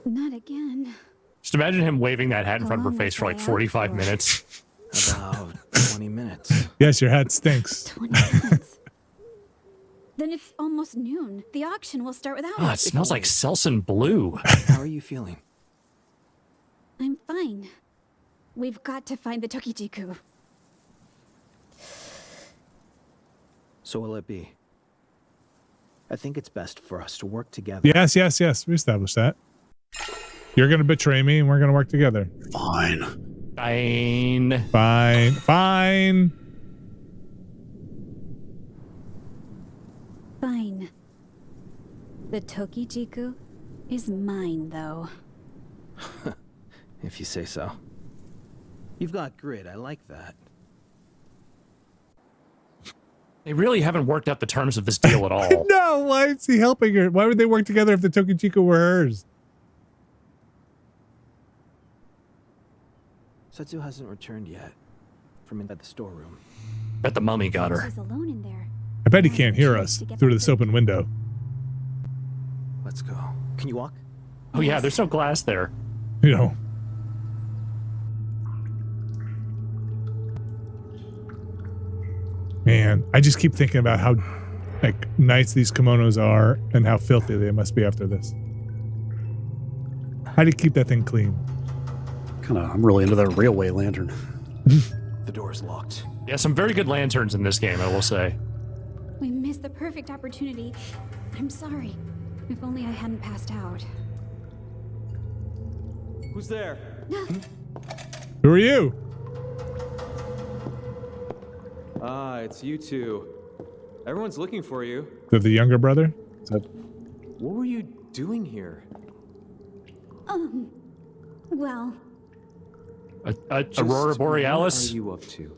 Not again. Just imagine him waving that hat in front of her face for like 45 minutes. About 20 minutes. Yes, your hat stinks. 20 minutes. Then it's almost noon. The auction will start without Oh, it smells like Selsun Blue. How are you feeling? I'm fine. We've got to find the Tokijiku. So will it be? I think it's best for us to work together. Yes. We established that. You're going to betray me and we're going to work together. Fine. Fine. Fine. The Tokijiku is mine, though. If you say so. You've got grit. I like that. They really haven't worked out the terms of this deal at all. No, why is he helping her? Why would they work together if the Tokijiku were hers? Setsu hasn't returned yet from inside the storeroom. Bet the mummy got her. She's alone in there. I bet he can't hear us through this open window. Let's go. Can you walk? Oh yeah, there's no glass there. You know. Man, I just keep thinking about how like nice these kimonos are and how filthy they must be after this. How do you keep that thing clean? I'm really into that railway lantern. The door's locked. Yeah, some very good lanterns in this game, I will say. We missed the perfect opportunity. I'm sorry. If only I hadn't passed out. Who's there? Who are you? Ah, it's you two. Everyone's looking for you. The younger brother? Is that... What were you doing here? Well... Aurora Borealis? What are you up to?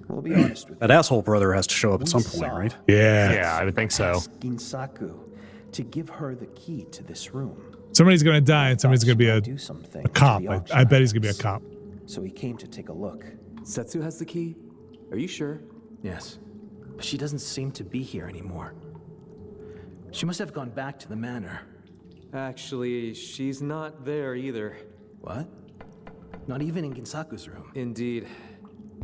We'll be honest with you. That asshole brother has to show up at some point, right? Yeah. Yeah, I would think so. Ginsaku to give her the key to this room. Somebody's going to die and somebody's going to be a cop. I bet he's going to be a cop. So he came to take a look. Setsu has the key? Are you sure? Yes. But she doesn't seem to be here anymore. She must have gone back to the manor. Actually, she's not there either. What? Not even in Ginsaku's room. Indeed.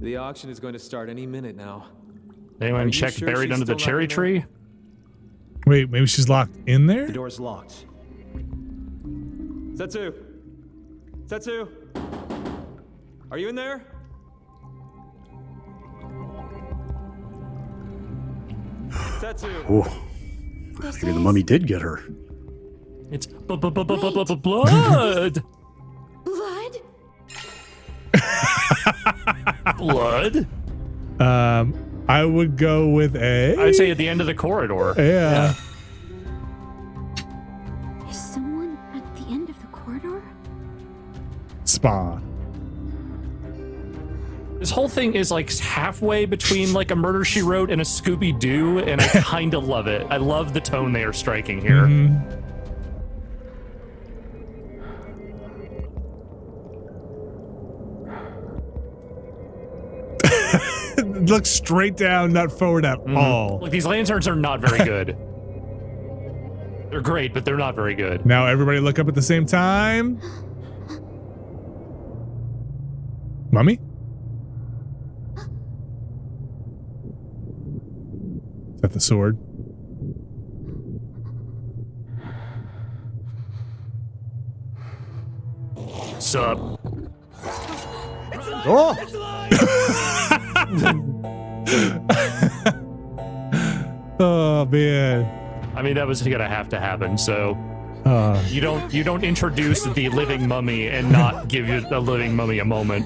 The auction is going to start any minute now. Anyone check sure buried she's under the still cherry not in tree? Wait, maybe she's locked in there? The door's locked. Setsu! Setsu! Are you in there? Setsu! Oh, maybe the mummy did get her. It's blood! Blood? Blood? I would go with A. I'd say at the end of the corridor. Yeah. Is someone at the end of the corridor? Spa. This whole thing is like halfway between like a Murder, She Wrote and a Scooby-Doo, and I kind of love it. I love the tone they are striking here. Look straight down, not forward at all. Like, these lanterns are not very good. They're great, but they're not very good. Now everybody look up at the same time. Mummy? Is that the sword? Sup? Oh! Oh man. I mean, that was gonna have to happen, so you don't introduce the living mummy and not give the living mummy a moment.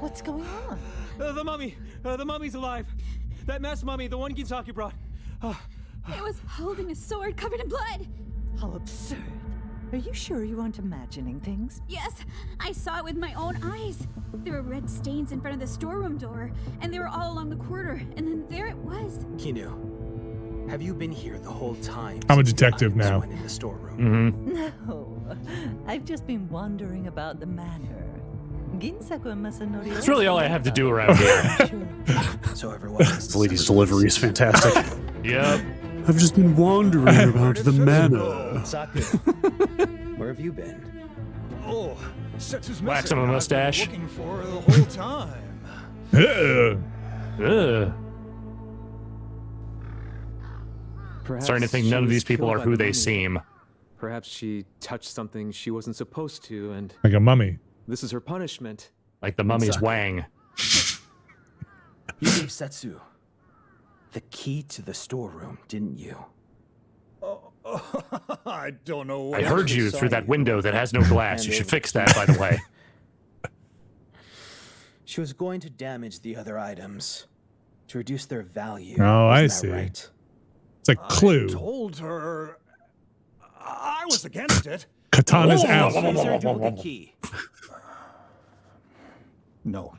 What's going on? The mummy! The mummy's alive! That masked mummy, the one Ginsaku brought. It was holding a sword covered in blood. How absurd. Are you sure you aren't imagining things? Yes, I saw it with my own eyes. There were red stains in front of the storeroom door, and they were all along the corridor, and then there it was. Kinu, have you been here the whole time? I'm a detective now. Went in the storeroom? No, I've just been wandering about the manor. Ginsaku Masanori. That's really all I have to do around here. So everyone. The lady's delivery is fantastic. Yep. I've just been wandering about the manor. Saku, where have you been? Oh, Setsu's Wax on a mustache. looking for the whole time. Starting to think none of these people are who they seem. Perhaps she touched something she wasn't supposed to, and Like a mummy. this is her punishment. Like the mummy's Wang. You gave Setsu the key to the storeroom, didn't you? I don't know what I heard you through that window that has no glass. You should fix that, by the way. She was going to damage the other items to reduce their value. Oh, I Isn't that see. Right? It's a clue. I told her I was against it. Katana's out. Is there a duplicate key? No.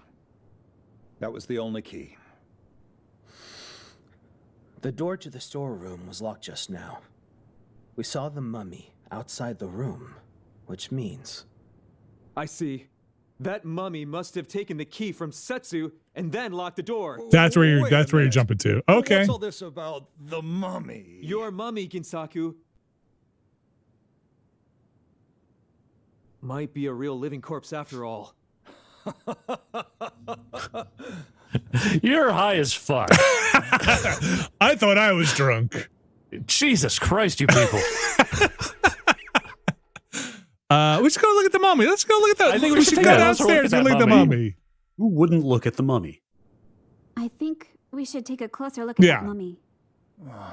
That was the only key. The door to the storeroom was locked just now. We saw the mummy outside the room, which means... I see. That mummy must have taken the key from Setsu and then locked the door. That's where you're. Wait That's a where you're minute. jumping to. Okay. What's all this about the mummy? Your mummy, Ginsaku, might be a real living corpse after all. You're high as fuck. I thought I was drunk. Jesus Christ, you people. We should go look at the mummy. Let's go look at that. I think we should go take a downstairs and look at the mummy. Who wouldn't look at the mummy? I think we should take a closer look at that mummy.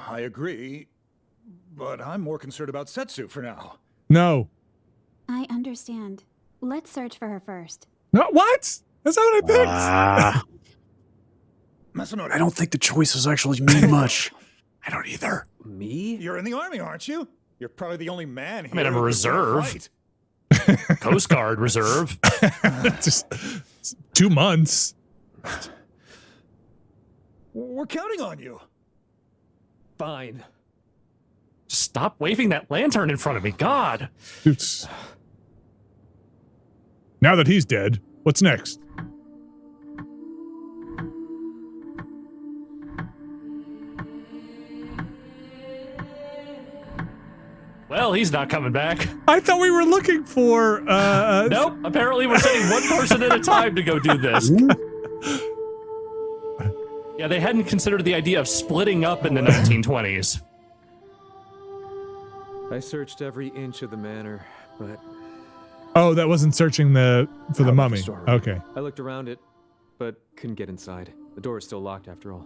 I agree, but I'm more concerned about Setsu for now. No. I understand. Let's search for her first. No, what? That's not what I picked. I don't think the choices actually mean much. I don't either. Me? You're in the army, aren't you? You're probably the only man here. I mean, I'm a who can reserve. fight. Coast Guard reserve. Just 2 months. We're counting on you. Fine. Stop waving that lantern in front of me. God. Oops. Now that he's dead, what's next? Well, he's not coming back. I thought we were looking for Nope. Apparently we're sending one person at a time to go do this. Yeah, they hadn't considered the idea of splitting up in the 1920s. I searched every inch of the manor, but Oh, that wasn't searching for the mummy. Okay. I looked around it, but couldn't get inside. The door is still locked after all.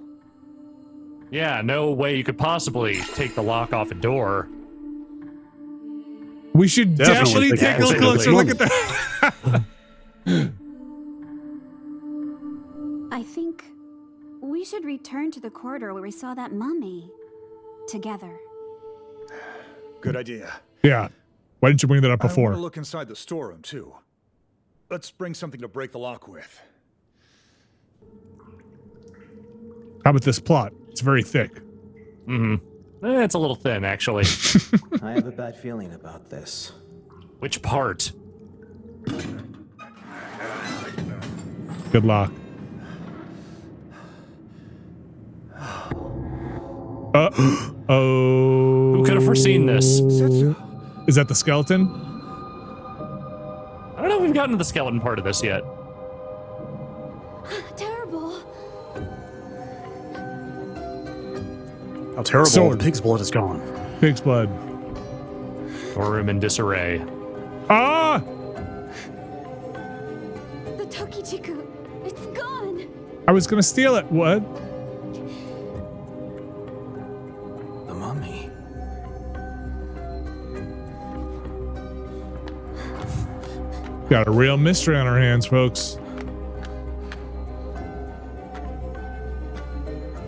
Yeah, no way you could possibly take the lock off a door. We should definitely take a closer look at that. I think we should return to the corridor where we saw that mummy together. Good idea. Yeah. Why didn't you bring that up I before? want to look inside the storeroom too. Let's bring something to break the lock with. How about this plot? It's very thick. Mm-hmm. It's a little thin, actually. I have a bad feeling about this. Which part? Good luck. Oh. Who could have foreseen this? Is that the skeleton? I don't know if we've gotten to the skeleton part of this yet. Terrible. How terrible. Sword. The pig's blood is gone. Pig's blood. Storeroom in disarray. Ah! The Tokichiku. It's gone. I was gonna steal it. What? The mummy. Got a real mystery on our hands, folks.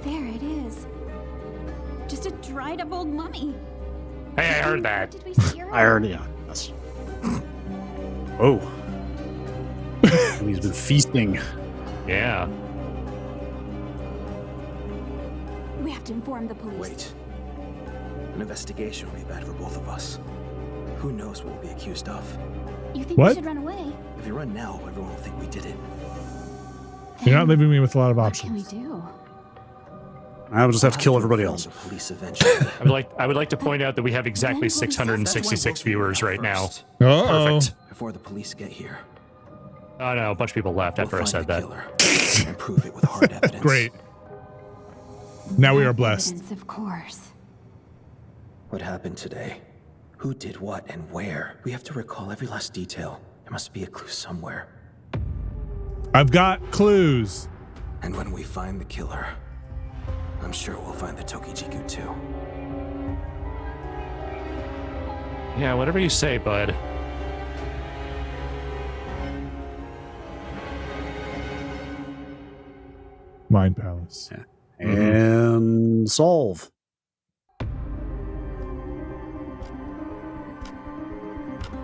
There it is. Just a dried up old mummy. Hey, I heard that. Did we see her? I heard, yeah. That's... Oh. He's been feasting. Yeah. We have to inform the police. Wait. An investigation would be bad for both of us. Who knows what we'll be accused of? You think What? we should run away? If we run now, everyone will think we did it. You're not leaving me with a lot of What can we options. do? I would just have to kill everybody else. The police eventually. I would like to point out that we have exactly 666 viewers right now. Uh-oh. Perfect. Before the police get here, Oh no, a bunch of people left after I we'll said find that. the killer and prove it with hard evidence. Great. Now we are blessed. Evidence, of course. What happened today? Who did what and where? We have to recall every last detail. There must be a clue somewhere. I've got clues. And when we find the killer, I'm sure we'll find the Tokijiku too. Yeah, whatever you say, bud. Mind Palace. And solve.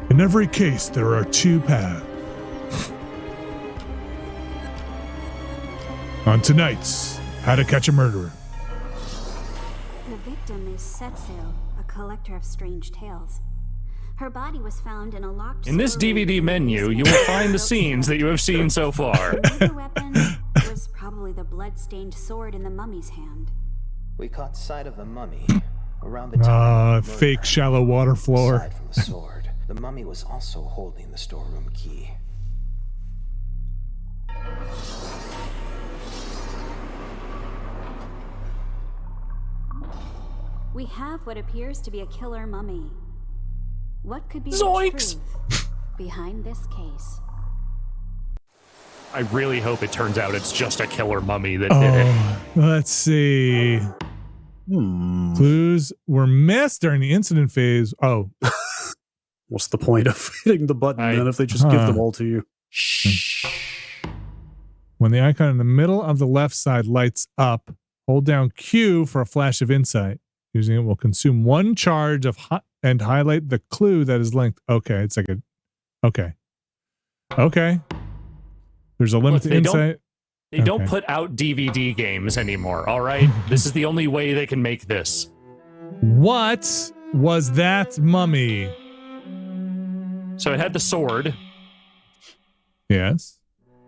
In every case, there are two paths. On tonight's How to Catch a Murderer. The victim is Setsu, a collector of strange tales. Her body was found in a locked In this storeroom DVD menu, you will find the scenes that you have seen so far. The weapon was probably the blood-stained sword in the mummy's hand. We caught sight of the mummy around the time. Fake shallow water floor. Aside from the sword, the mummy was also holding the storeroom key. We have what appears to be a killer mummy. What could be Zoinks! the truth behind this case? I really hope it turns out it's just a killer mummy that did it. Let's see. Clues were missed during the incident phase. Oh. What's the point of hitting the button then if they just give them all to you? When the icon in the middle of the left side lights up, hold down Q for a flash of insight. Using it will consume 1 charge of and highlight the clue that is linked. Okay, it's like a... Okay. There's a limited insight. They don't put out DVD games anymore, all right? This is the only way they can make this. What was that mummy? So it had the sword. Yes.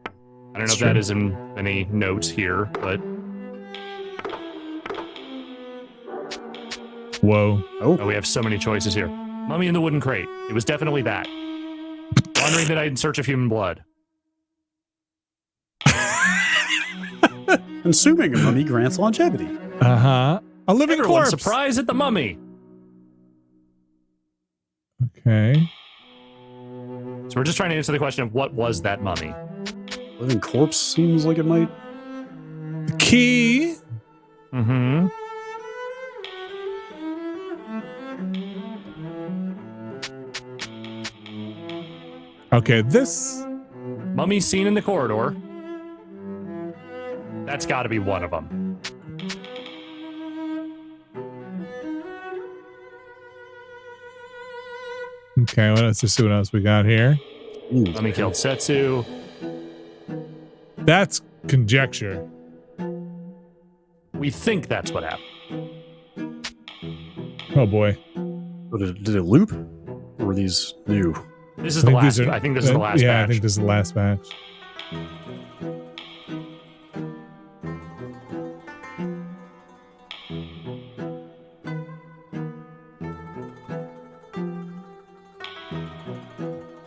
I don't know if that is in any notes here, but... Whoa. Oh, we have so many choices here. Mummy in the wooden crate. It was definitely that. Wandering the night in search of human blood. Consuming a mummy grants longevity. A living Everyone's corpse. surprised at the mummy. Okay. So we're just trying to answer the question of what was that mummy? Living corpse seems like it might. Key. Mm-hmm. Okay, this... Mummy seen in the corridor. That's got to be one of them. Okay, let's just see what else we got here. Mummy killed Setsu. That's conjecture. We think that's what happened. Oh boy. Did it loop? Or were these new? This is the last. I think this is the last batch. Yeah, I think this is the last batch.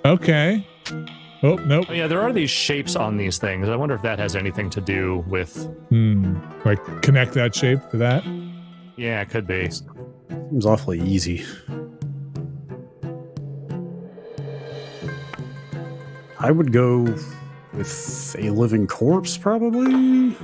Okay. Oh, nope. Oh, yeah, there are these shapes on these things. I wonder if that has anything to do with... Like, connect that shape to that? Yeah, it could be. Seems awfully easy. I would go with a living corpse, probably.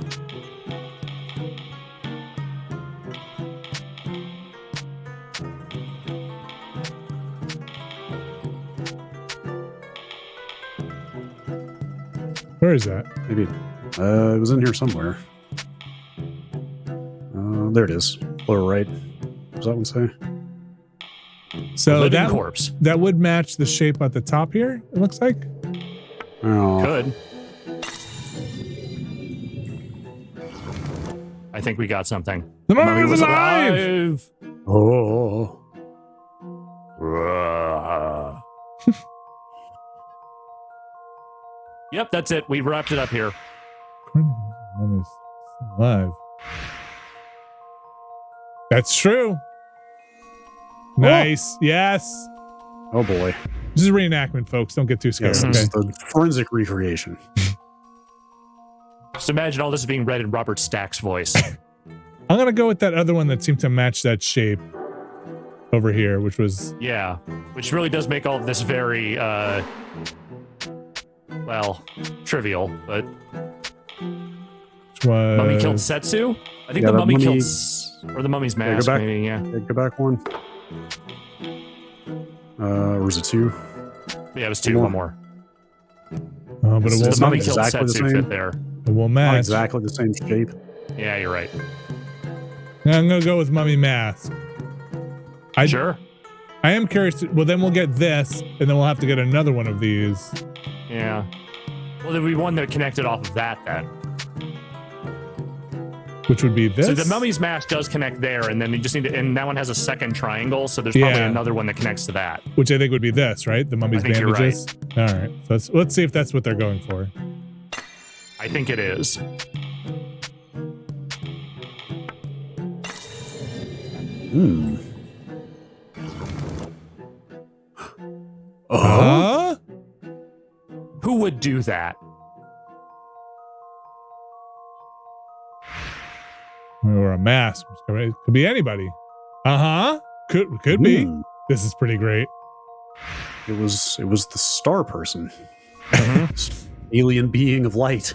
Where is that? Maybe it was in here somewhere. There it is. Lower right. What does that one say? So living corpse. That would match the shape at the top here, it looks like. Oh. Could. I think we got something. The mummy was alive! Oh. Yep, that's it. We wrapped it up here. Mummy's alive. That's true. Nice. Yes. Oh boy. This is reenactment, folks. Don't get too scared. Yes, Okay. this is the forensic recreation. Just imagine all this being read in Robert Stack's voice. I'm going to go with that other one that seemed to match that shape over here, which was... Yeah, which really does make all of this very, well, trivial, but... Which was... Mummy killed Setsu? I think the mummy killed... Or the mummy's mask, go back. maybe, yeah. Go back one. Or was it two? Yeah, it was two. One more. But it won't the mummy match. killed exactly the Setsu same. fit there. It won't Not match. exactly the same shape. Yeah, you're right. I'm going to go with Mummy Mask. Sure. I am curious. Well, then we'll get this, and then we'll have to get another one of these. Yeah. Well, there'd be one that connected off of that, then. Which would be this? So the mummy's mask does connect there, and then you just need to, and that one has a second triangle, so there's probably another one that connects to that. Which I think would be this, right? The mummy's I think you're bandages. All right. So let's see if that's what they're going for. I think it is. Who would do that? Or a mask. It could be anybody. Could be. This is pretty great. It was the star person. Alien being of light.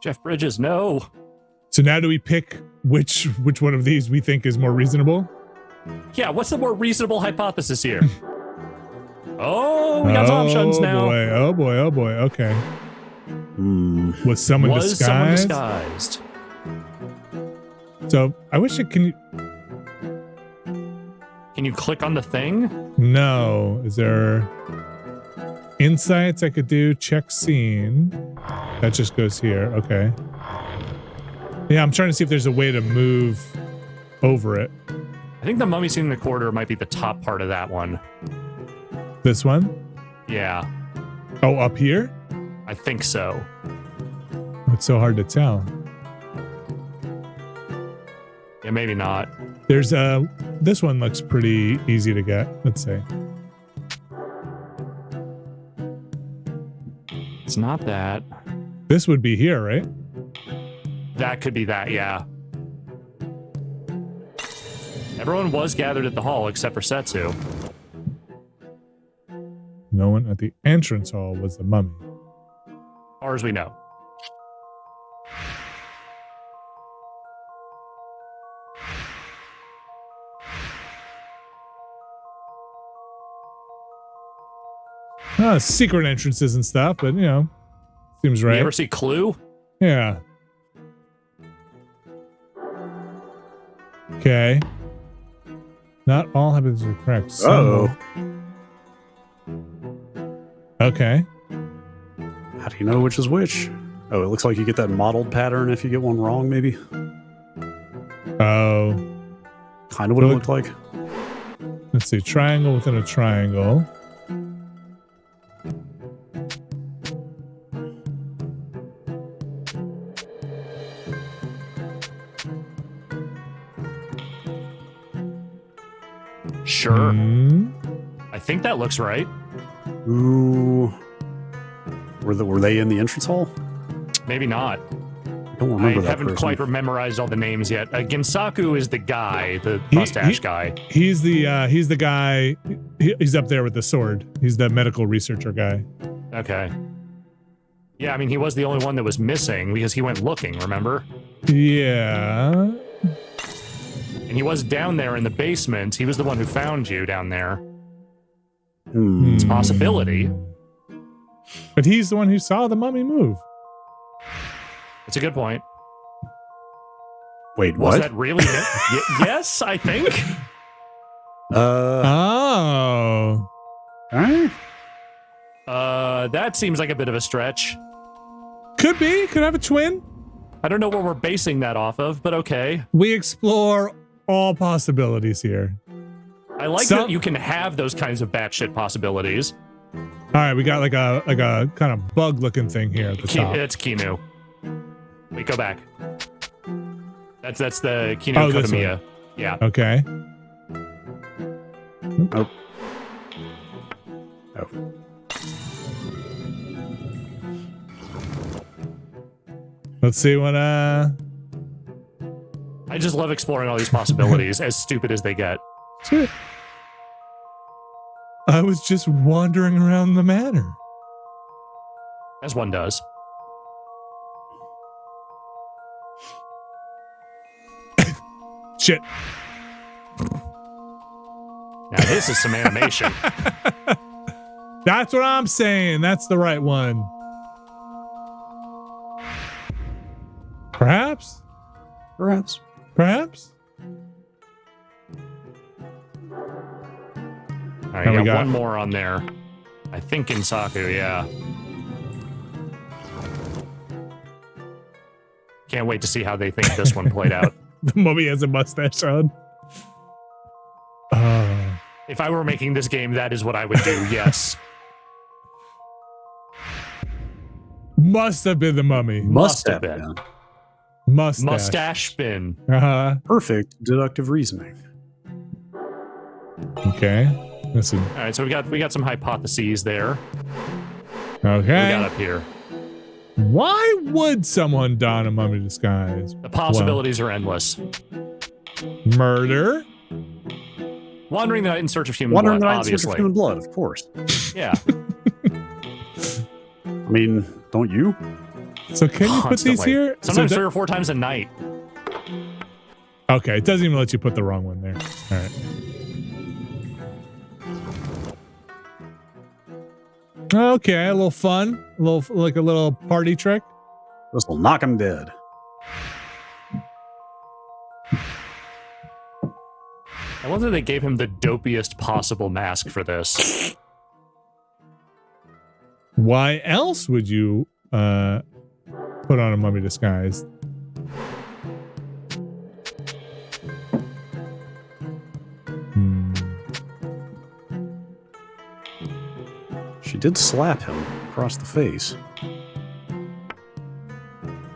Jeff Bridges, no. So now do we pick which one of these we think is more reasonable? Yeah, what's the more reasonable hypothesis here? Oh, we got some options now. Oh boy. Okay. Was someone disguised? So I wish it can. Can you click on the thing? No. Is there insights I could do? Check scene. That just goes here. Okay. Yeah, I'm trying to see if there's a way to move over it. I think the mummy scene in the corridor might be the top part of that one. This one? Yeah. Oh, up here? I think so. It's so hard to tell. Yeah, maybe not. There's this one looks pretty easy to get. Let's say. It's not that. This would be here, right? That could be that, yeah. Everyone was gathered at the hall except for Setsu. No one at the entrance hall was the mummy. As far as we know. Secret entrances and stuff, but you know, seems right. You ever see Clue? Yeah. Okay. Not all hypotheses are correct. Okay. How do you know which is which? Oh, it looks like you get that modeled pattern if you get one wrong, maybe. Oh. Kind of what it looked like. Let's see. Triangle within a triangle. Sure. I think that looks right. Ooh. Were they in the entrance hall? Maybe not. I don't remember that haven't person. quite memorized all the names yet. Ginsaku is the guy, the mustache guy. He's the guy. He's up there with the sword. He's the medical researcher guy. Okay. Yeah, I mean, he was the only one that was missing because he went looking, remember? Yeah. And he was down there in the basement. He was the one who found you down there. It's a possibility. But he's the one who saw the mummy move. It's a good point. Wait, was what? that really him? Yes, I think. Oh. That seems like a bit of a stretch. Could be. Could have a twin. I don't know what we're basing that off of, but okay. We explore all possibilities here. I like that you can have those kinds of batshit possibilities. All right, we got like a kind of bug-looking thing here at the top. It's Kinu. Wait, go back. That's the Kinu Kotomiya. Yeah. Okay. Oh. Let's see what I just love exploring all these possibilities, as stupid as they get. Shit. I was just wandering around the manor. As one does. Shit. Now this is some animation. That's what I'm saying. That's the right one. Perhaps? Perhaps. Perhaps? All right, we got one more on there. I think Ginsaku, yeah. Can't wait to see how they think this one played out. The mummy has a mustache on. If I were making this game, that is what I would do, yes. Must have been the mummy. Must have been. Mustache spin. Perfect deductive reasoning. Okay. Listen. All right, so we got some hypotheses there. Okay. What we got up here. Why would someone don a mummy disguise? The possibilities are endless. Murder. Wandering the night in search of human Wandering blood, the night in search obviously. of human blood, of course. Yeah. I mean, don't you? So can you put these Constantly. here? Sometimes So 3 or 4 times a night. okay, it doesn't even let you put the wrong one there. All right. Okay, a little fun, a little party trick. This will knock him dead. I wonder if they gave him the dopiest possible mask for this. Why else would you put on a mummy disguise? She did slap him across the face.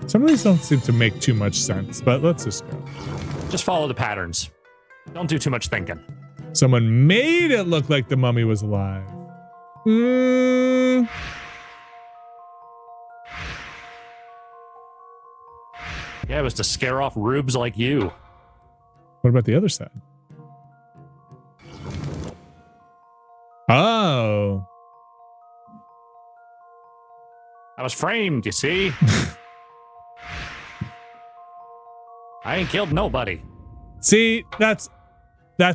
Some of these don't seem to make too much sense, but let's just go. Just follow the patterns. Don't do too much thinking. Someone made it look like the mummy was alive. Yeah, it was to scare off rubes like you. What about the other side? Oh. I was framed, you see? I ain't killed nobody. See, that's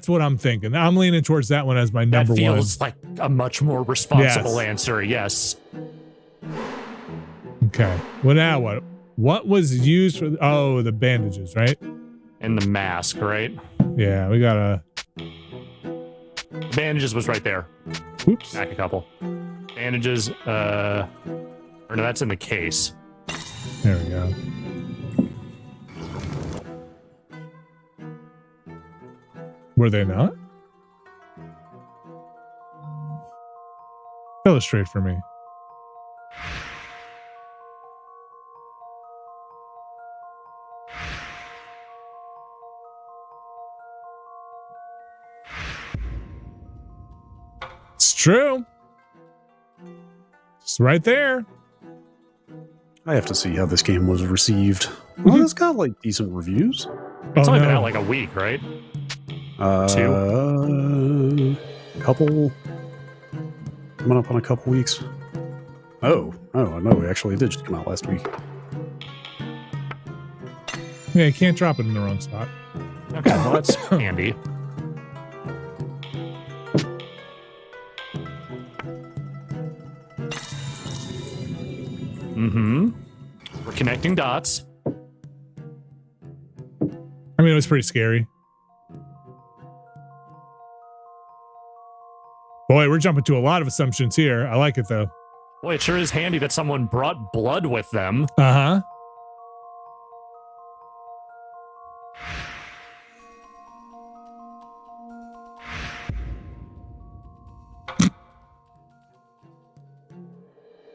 what I'm thinking. I'm leaning towards that one as my number That one. feels like a much more responsible answer, yes. Okay. Well, now what? What was used for? Oh, the bandages, right? And the mask, right? Yeah, we gotta. The bandages was right there. Oops. Back a couple. Bandages, or no, that's in the case. There we go. Were they not? Illustrate for me. It's true. It's right there. I have to see how this game was received. Well, it's got like decent reviews. It's only been out like a week, right? 2. Couple. Coming up on a couple weeks. Oh, no, it actually did just come out last week. Yeah, you can't drop it in the wrong spot. Okay, well, that's handy. Mm-hmm. We're connecting dots. I mean, it was pretty scary. Boy, we're jumping to a lot of assumptions here. I like it, though. Boy, it sure is handy that someone brought blood with them. Uh-huh.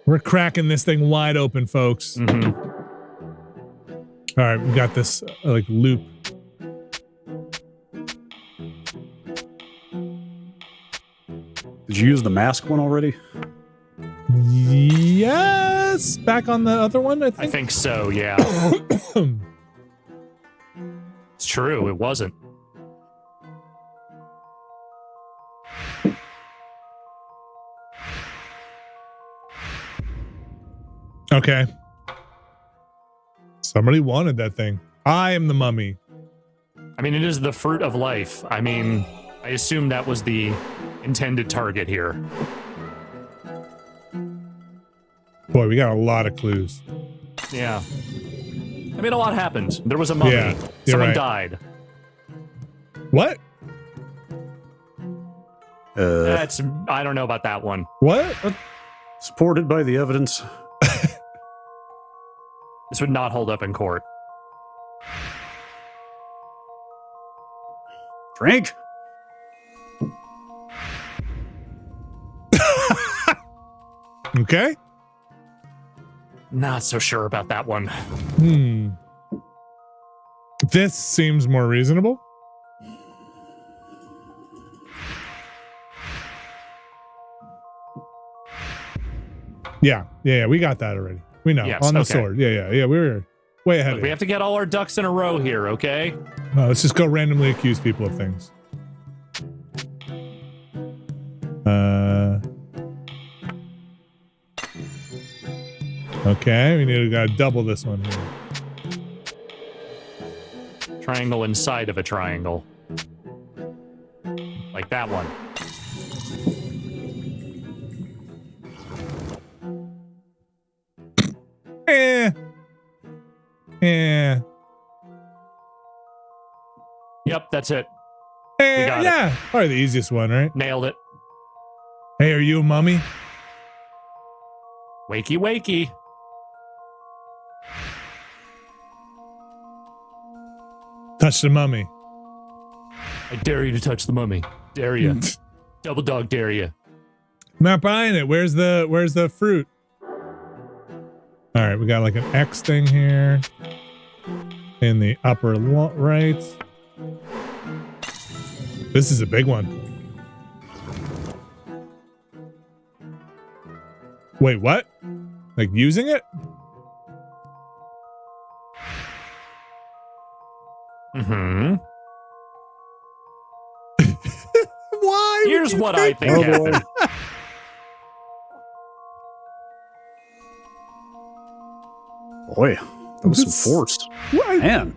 We're cracking this thing wide open, folks. Mm-hmm. All right, we got this like loop. Did you use the mask one already? Yes, back on the other one, I think. I think so, yeah. It's true, it wasn't. Okay. Somebody wanted that thing. I am the mummy. I mean, it is the fruit of life. I mean, I assume that was the intended target here. Boy, we got a lot of clues. Yeah. I mean, a lot happened. There was a mummy. Yeah, you're Someone right. died. What? That's, I don't know about that one. What? Supported by the evidence. This would not hold up in court. Drink? Okay. Not so sure about that one. This seems more reasonable. Yeah, we got that already. We know. Yes, on the okay. sword. Yeah. We were way ahead. Look, we have to get all our ducks in a row here, okay? No, let's just go randomly accuse people of things. Okay, we need to double this one here. Triangle inside of a triangle. Like that one. Yep, that's it. We got it. Probably the easiest one, right? Nailed it. Hey, are you a mummy? Wakey, wakey. Touch the mummy. I dare you to touch the mummy. Dare you. Double dog dare you. I'm not buying it. Where's the fruit? All right, we got like an X thing here in the upper right. This is a big one. Wait, what? Like using it? Mm-hmm. Why? Here's what I think happened. Boy, that was some force. What? Man.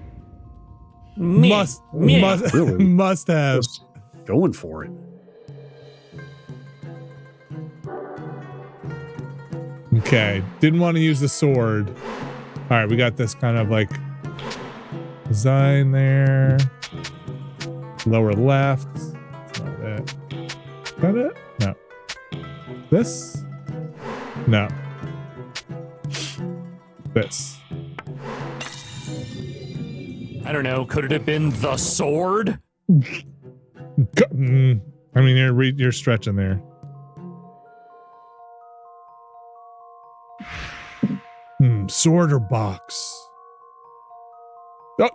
Must really must have just going for it. Okay, didn't want to use the sword. All right, we got this kind of like design there. Lower left. That's not it. Is that it? No. This? No. This. I don't know. Could it have been the sword? I mean, you're stretching there. Sword or box? Oh,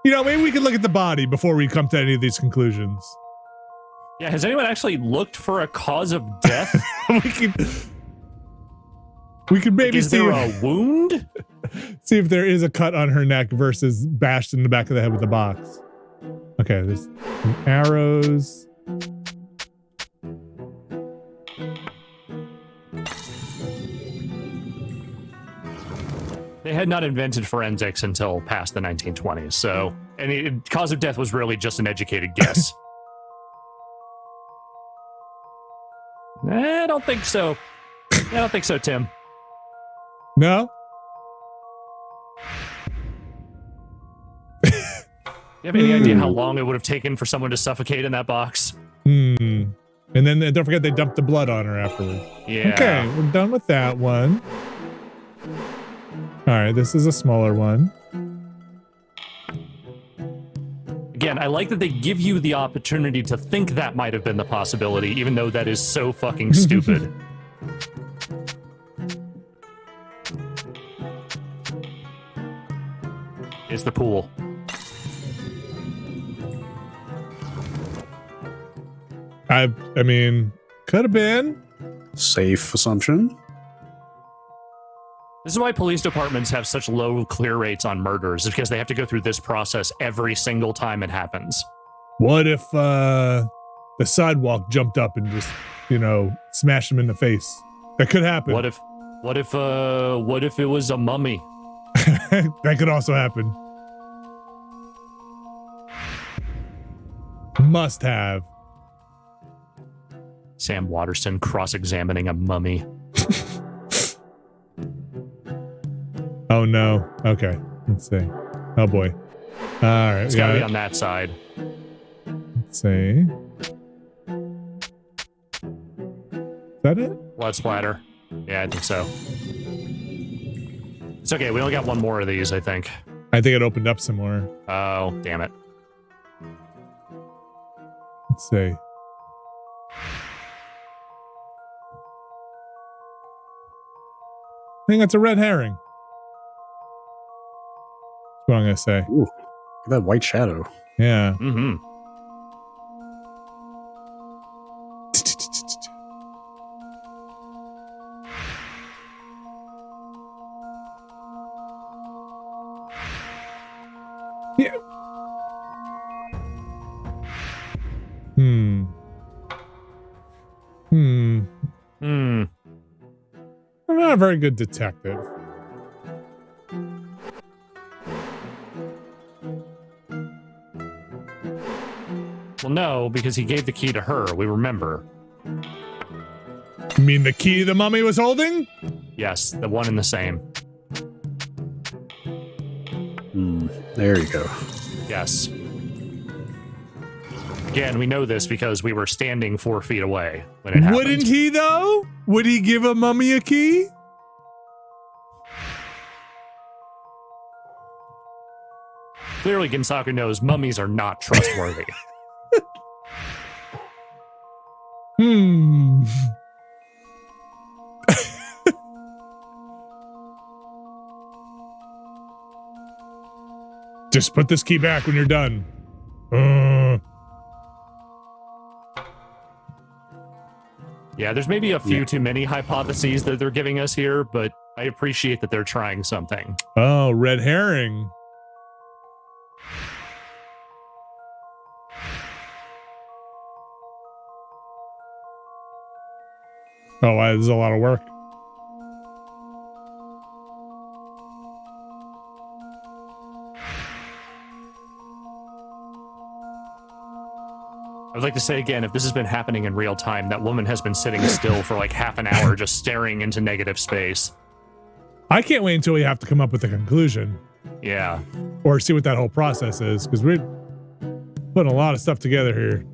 maybe we could look at the body before we come to any of these conclusions. Yeah, has anyone actually looked for a cause of death? we could maybe is see there a wound? See if there is a cut on her neck versus bashed in the back of the head with the box. Okay, there's some arrows. They had not invented forensics until past the 1920s, so cause of death was really just an educated guess. I don't think so. I don't think so, Tim. No? Do you have any idea how long it would have taken for someone to suffocate in that box? And then don't forget they dumped the blood on her afterwards. Yeah. Okay, we're done with that one. All right, this is a smaller one. Again, I like that they give you the opportunity to think that might have been the possibility, even though that is so fucking stupid. It's the pool. I mean, could have been. Safe assumption. This is why police departments have such low clear rates on murders, is because they have to go through this process every single time it happens. What if the sidewalk jumped up and just, smashed him in the face? That could happen. What if it was a mummy? That could also happen. Must have. Sam Waterston cross-examining a mummy. Oh no. Okay. Let's see. Oh boy. All right. It's gotta be on that side. Let's see. Is that it? Blood splatter. Yeah, I think so. It's okay. We only got one more of these, I think. I think it opened up some more. Oh, damn it. Let's see. I think that's a red herring. That's what I'm going to say. Ooh, look at that white shadow. Yeah. Mm-hmm. Yeah. Hmm. I'm not a very good detective. Well, no, because he gave the key to her. We remember. You mean the key the mummy was holding? Yes, the one and the same. There you go. Yes. Again, we know this because we were standing 4 feet away when it happened. Wouldn't he, though? Would he give a mummy a key? Clearly, Ginsaku knows mummies are not trustworthy. Just put this key back when you're done. Yeah, there's maybe a few too many hypotheses that they're giving us here, but I appreciate that they're trying something. Oh, red herring. Oh, wow, this is a lot of work. I would like to say again, if this has been happening in real time, that woman has been sitting still for like half an hour just staring into negative space. I can't wait until we have to come up with a conclusion. Yeah. Or see what that whole process is, because we're putting a lot of stuff together here.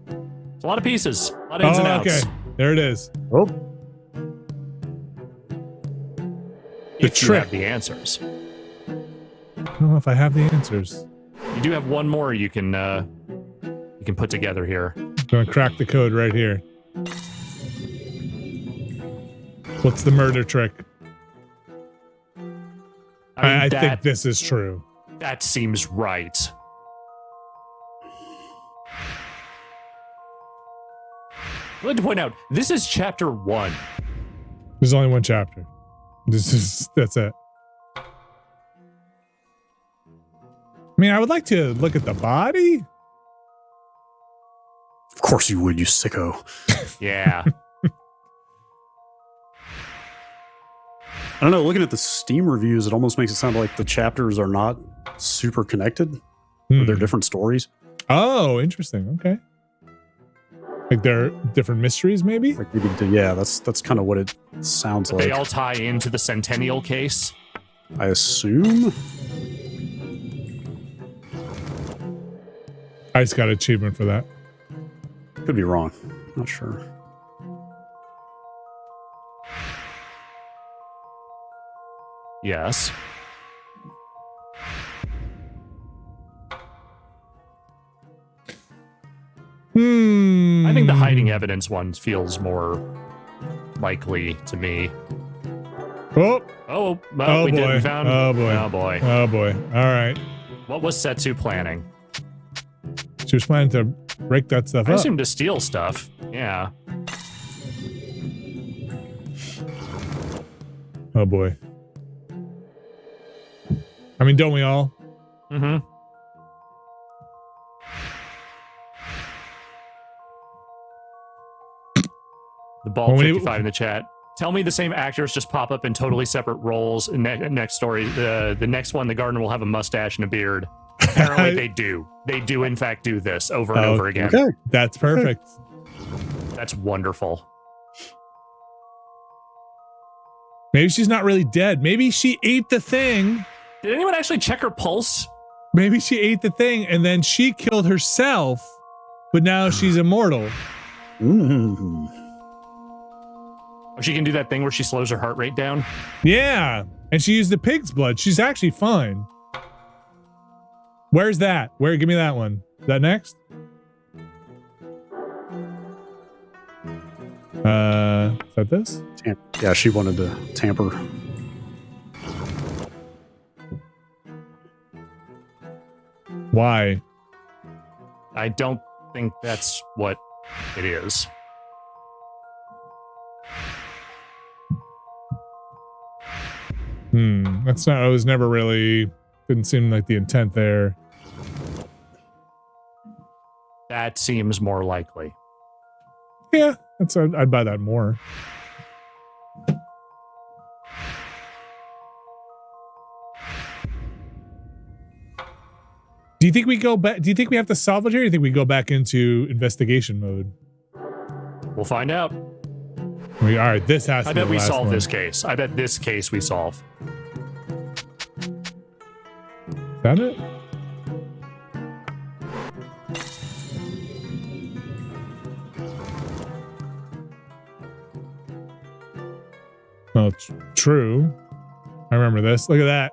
It's a lot of pieces, a lot of ins and outs. Okay, there it is. Oh. If you have the answers. I don't know if I have the answers. You do have one more you can put together here. I'm gonna crack the code right here. What's the murder trick? I think this is true. That seems right. I'd like to point out, this is chapter 1. There's only one chapter. That's it. I mean, I would like to look at the body. Of course you would, you sicko. Yeah. I don't know, looking at the Steam reviews, it almost makes it sound like the chapters are not super connected. Or they're different stories. Oh, interesting. Okay. Like they're different mysteries, maybe? Like maybe, yeah, that's kind of what it sounds like. They all tie into the Centennial Case. I assume. I just got an achievement for that. Could be wrong. Not sure. Yes. I think the hiding evidence one feels more likely to me. Oh. Oh, well, we boy. found. Oh boy. Oh boy. Oh boy. All right. What was Setsu planning? She was planning to break that stuff I up. assume to steal stuff. Yeah. Oh boy. I mean, don't we all? Mm-hmm. The ball 55 in the chat. Tell me the same actors just pop up in totally separate roles in next story. The next one, the gardener will have a mustache and a beard. Apparently they do. They do in fact do this over and over again. Okay. That's perfect. That's wonderful. Maybe she's not really dead. Maybe she ate the thing. Did anyone actually check her pulse? Maybe she ate the thing and then she killed herself, but now she's immortal. Or she can do that thing where she slows her heart rate down. Yeah. And she used the pig's blood. She's actually fine. Where's that? Where? Give me that one. Is that next? Is that this? Yeah, she wanted to tamper. Why? I don't think that's what it is. That's not, I was never really, didn't seem like the intent there. That seems more likely. Yeah, I'd buy that more. Do you think we go back? Do you think we have to solve it here? Or do you think we go back into investigation mode? We'll find out. All right, this has to I be bet the we last solve one. this case. I bet this case we solve. Is that it? Well, true. I remember this. Look at that.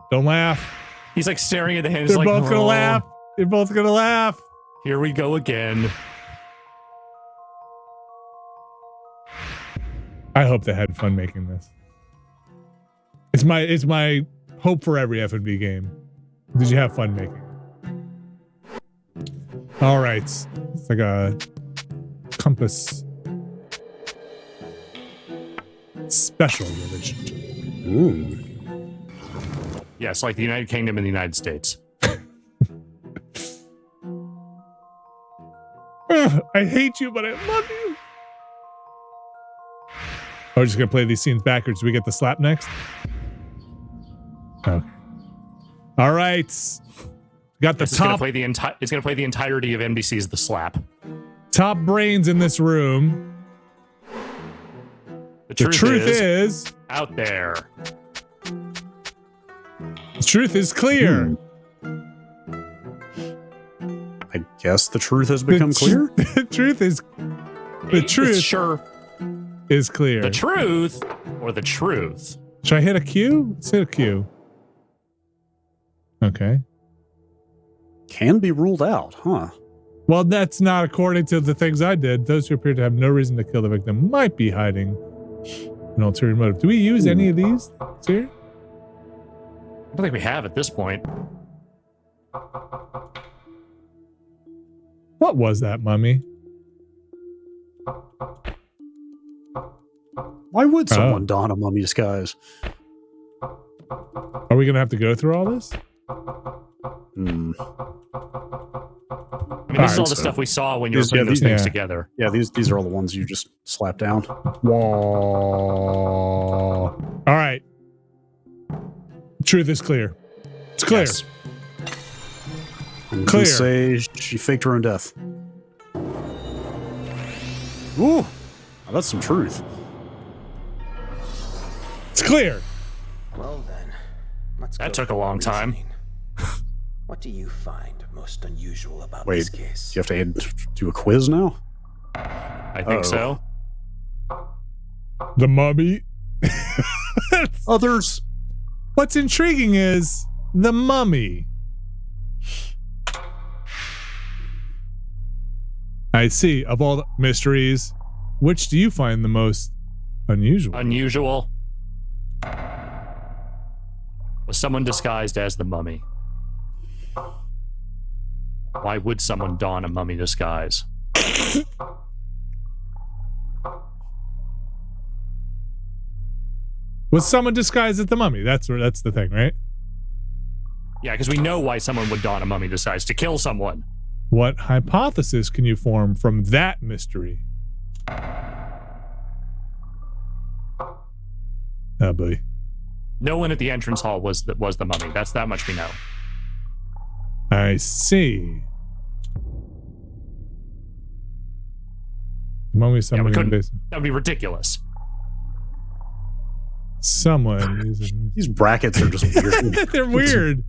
Don't laugh. He's like staring at the hand. They're Like, both gonna laugh. They're both gonna laugh. Here we go again. I hope they had fun making this. It's my hope for every FMV game. Did you have fun making it? All right. It's like a compass special relationship. Ooh. Yes, like the United Kingdom and the United States. I hate you, but I love you. We're just gonna play these scenes backwards. We get the slap next. Okay. All right. Got the It's top. It's gonna play the entirety of NBC's The Slap. Top brains in this room. The truth is out there. The truth is clear. I guess the truth has become clear. The truth is is clear. The truth or the truth. Should I hit a Q? Let's hit a Q. Okay. Can be ruled out, huh? Well, that's not according to the things I did. Those who appear to have no reason to kill the victim might be hiding an ulterior motive. Do we use any of these here? I don't think we have at this point. What was that, mummy? Why would someone don a mummy disguise? Are we gonna have to go through all this? I mean, this is all the stuff we saw when you were putting those things together. Yeah, these are all the ones you just slapped down. Whoa. All right. Truth is clear. It's clear. Yes. I'm Clear. gonna say she faked her own death. Ooh, that's some truth. It's clear. Well then, let's That go took a through the long time. reasoning. What do you find most unusual about Wait, this case? do you have to do a quiz now? I think so. The mummy. Others. What's intriguing is the mummy. I see. Of all the mysteries, which do you find the most unusual? Unusual. Was someone disguised as the mummy? Why would someone don a mummy disguise? Was someone disguised as the mummy? That's the thing, right? Yeah, because we know why someone would don a mummy disguise, to kill someone. What hypothesis can you form from that mystery? Oh boy. No one at the entrance hall was the mummy. That's that much we know. I see. The mummy, someone in the basement. That would be ridiculous. Someone using these brackets are just weird. They're weird.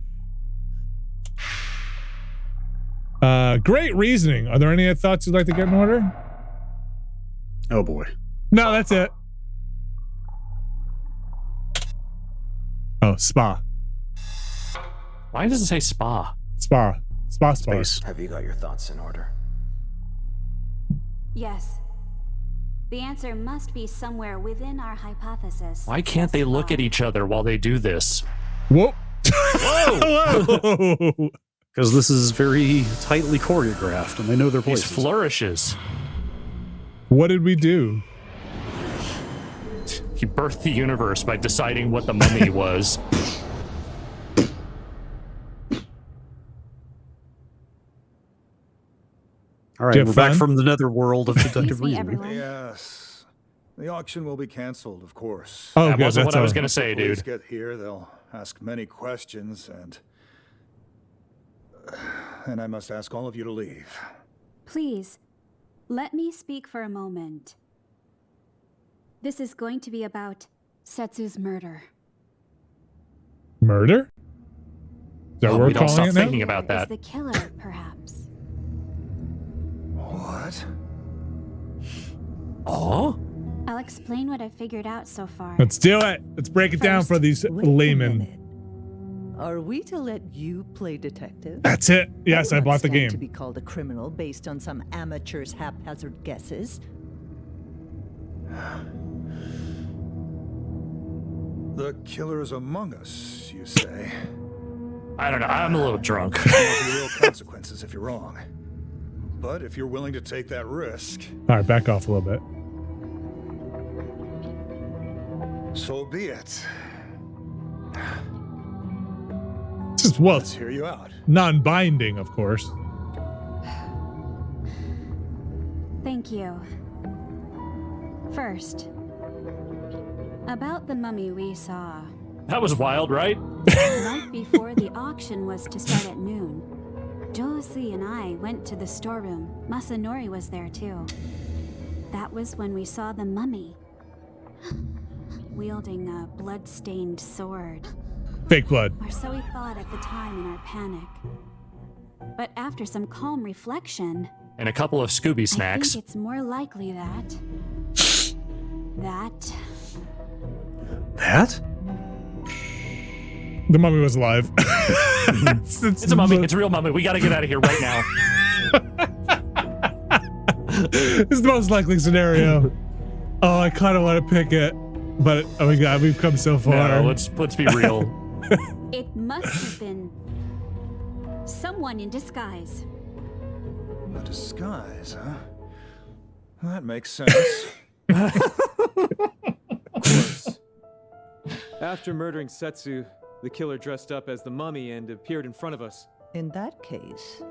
Great reasoning. Are there any thoughts you'd like to get in order? Oh boy. No, that's it. Oh, spa. Why does it say spa? Spa. Spa space. Have you got your thoughts in order? Yes. The answer must be somewhere within our hypothesis. Why can't they look at each other while they do this? Whoa. Whoa. Because this is very tightly choreographed and they know their places. These flourishes. What did we do? He birthed the universe by deciding what the mummy was. All right, we're back from the netherworld of deductive reasoning. Yes. The auction will be canceled, of course. Oh, that good. wasn't That's what I was all. going to say, Police dude. get here, they'll ask many questions, and I must ask all of you to leave. Please, let me speak for a moment. This is going to be about Setsu's murder. Murder? Is that what we're we don't calling stop it now? thinking about that. Is the killer, perhaps? What? Oh? I'll explain what I've figured out so far. Let's do it. Let's break it down for these laymen. Are we to let you play detective? That's it. Yes, I will not bought the stand game. To be called a criminal based on some amateur's haphazard guesses. The killer is among us, you say? I don't know. I'm a little drunk. There'll be real consequences if you're wrong. But if you're willing to take that risk, All right, back off a little bit. so be it. Just, well, Let's hear you out. non-binding, of course. Thank you. First, about the mummy we saw. That was wild, right? The night before the auction was to start at noon, Josie and I went to the storeroom. Masanori was there too. That was when we saw the mummy, wielding a blood-stained sword. Fake blood. Or so we thought at the time in our panic. But after some calm reflection, And a couple of Scooby I snacks. think it's more likely that... That? The mummy was alive. It's a mummy. It's a real mummy. We got to get out of here right now. It's the most likely scenario. Oh, I kind of want to pick it, but oh my god, we've come so far. No, let's be real. It must have been someone in disguise. A disguise, huh? That makes sense. Of course. After murdering Setsu, the killer dressed up as the mummy and appeared in front of us. In that case,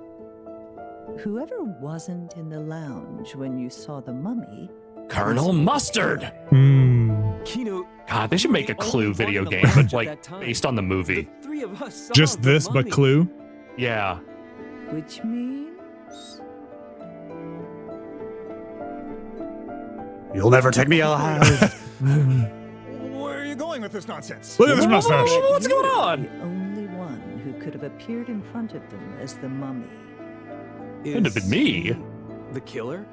whoever wasn't in the lounge when you saw the mummy... Colonel Mustard! Kino, God, they should make a Clue video game, but like based on the movie. three of us saw Just the this, mummy. but Clue. Yeah. Which means... You'll never take me alive. Where are you going with this nonsense? Look at this mustache. What's going on? The only one who could have appeared in front of them as the mummy. Couldn't have been me. The killer?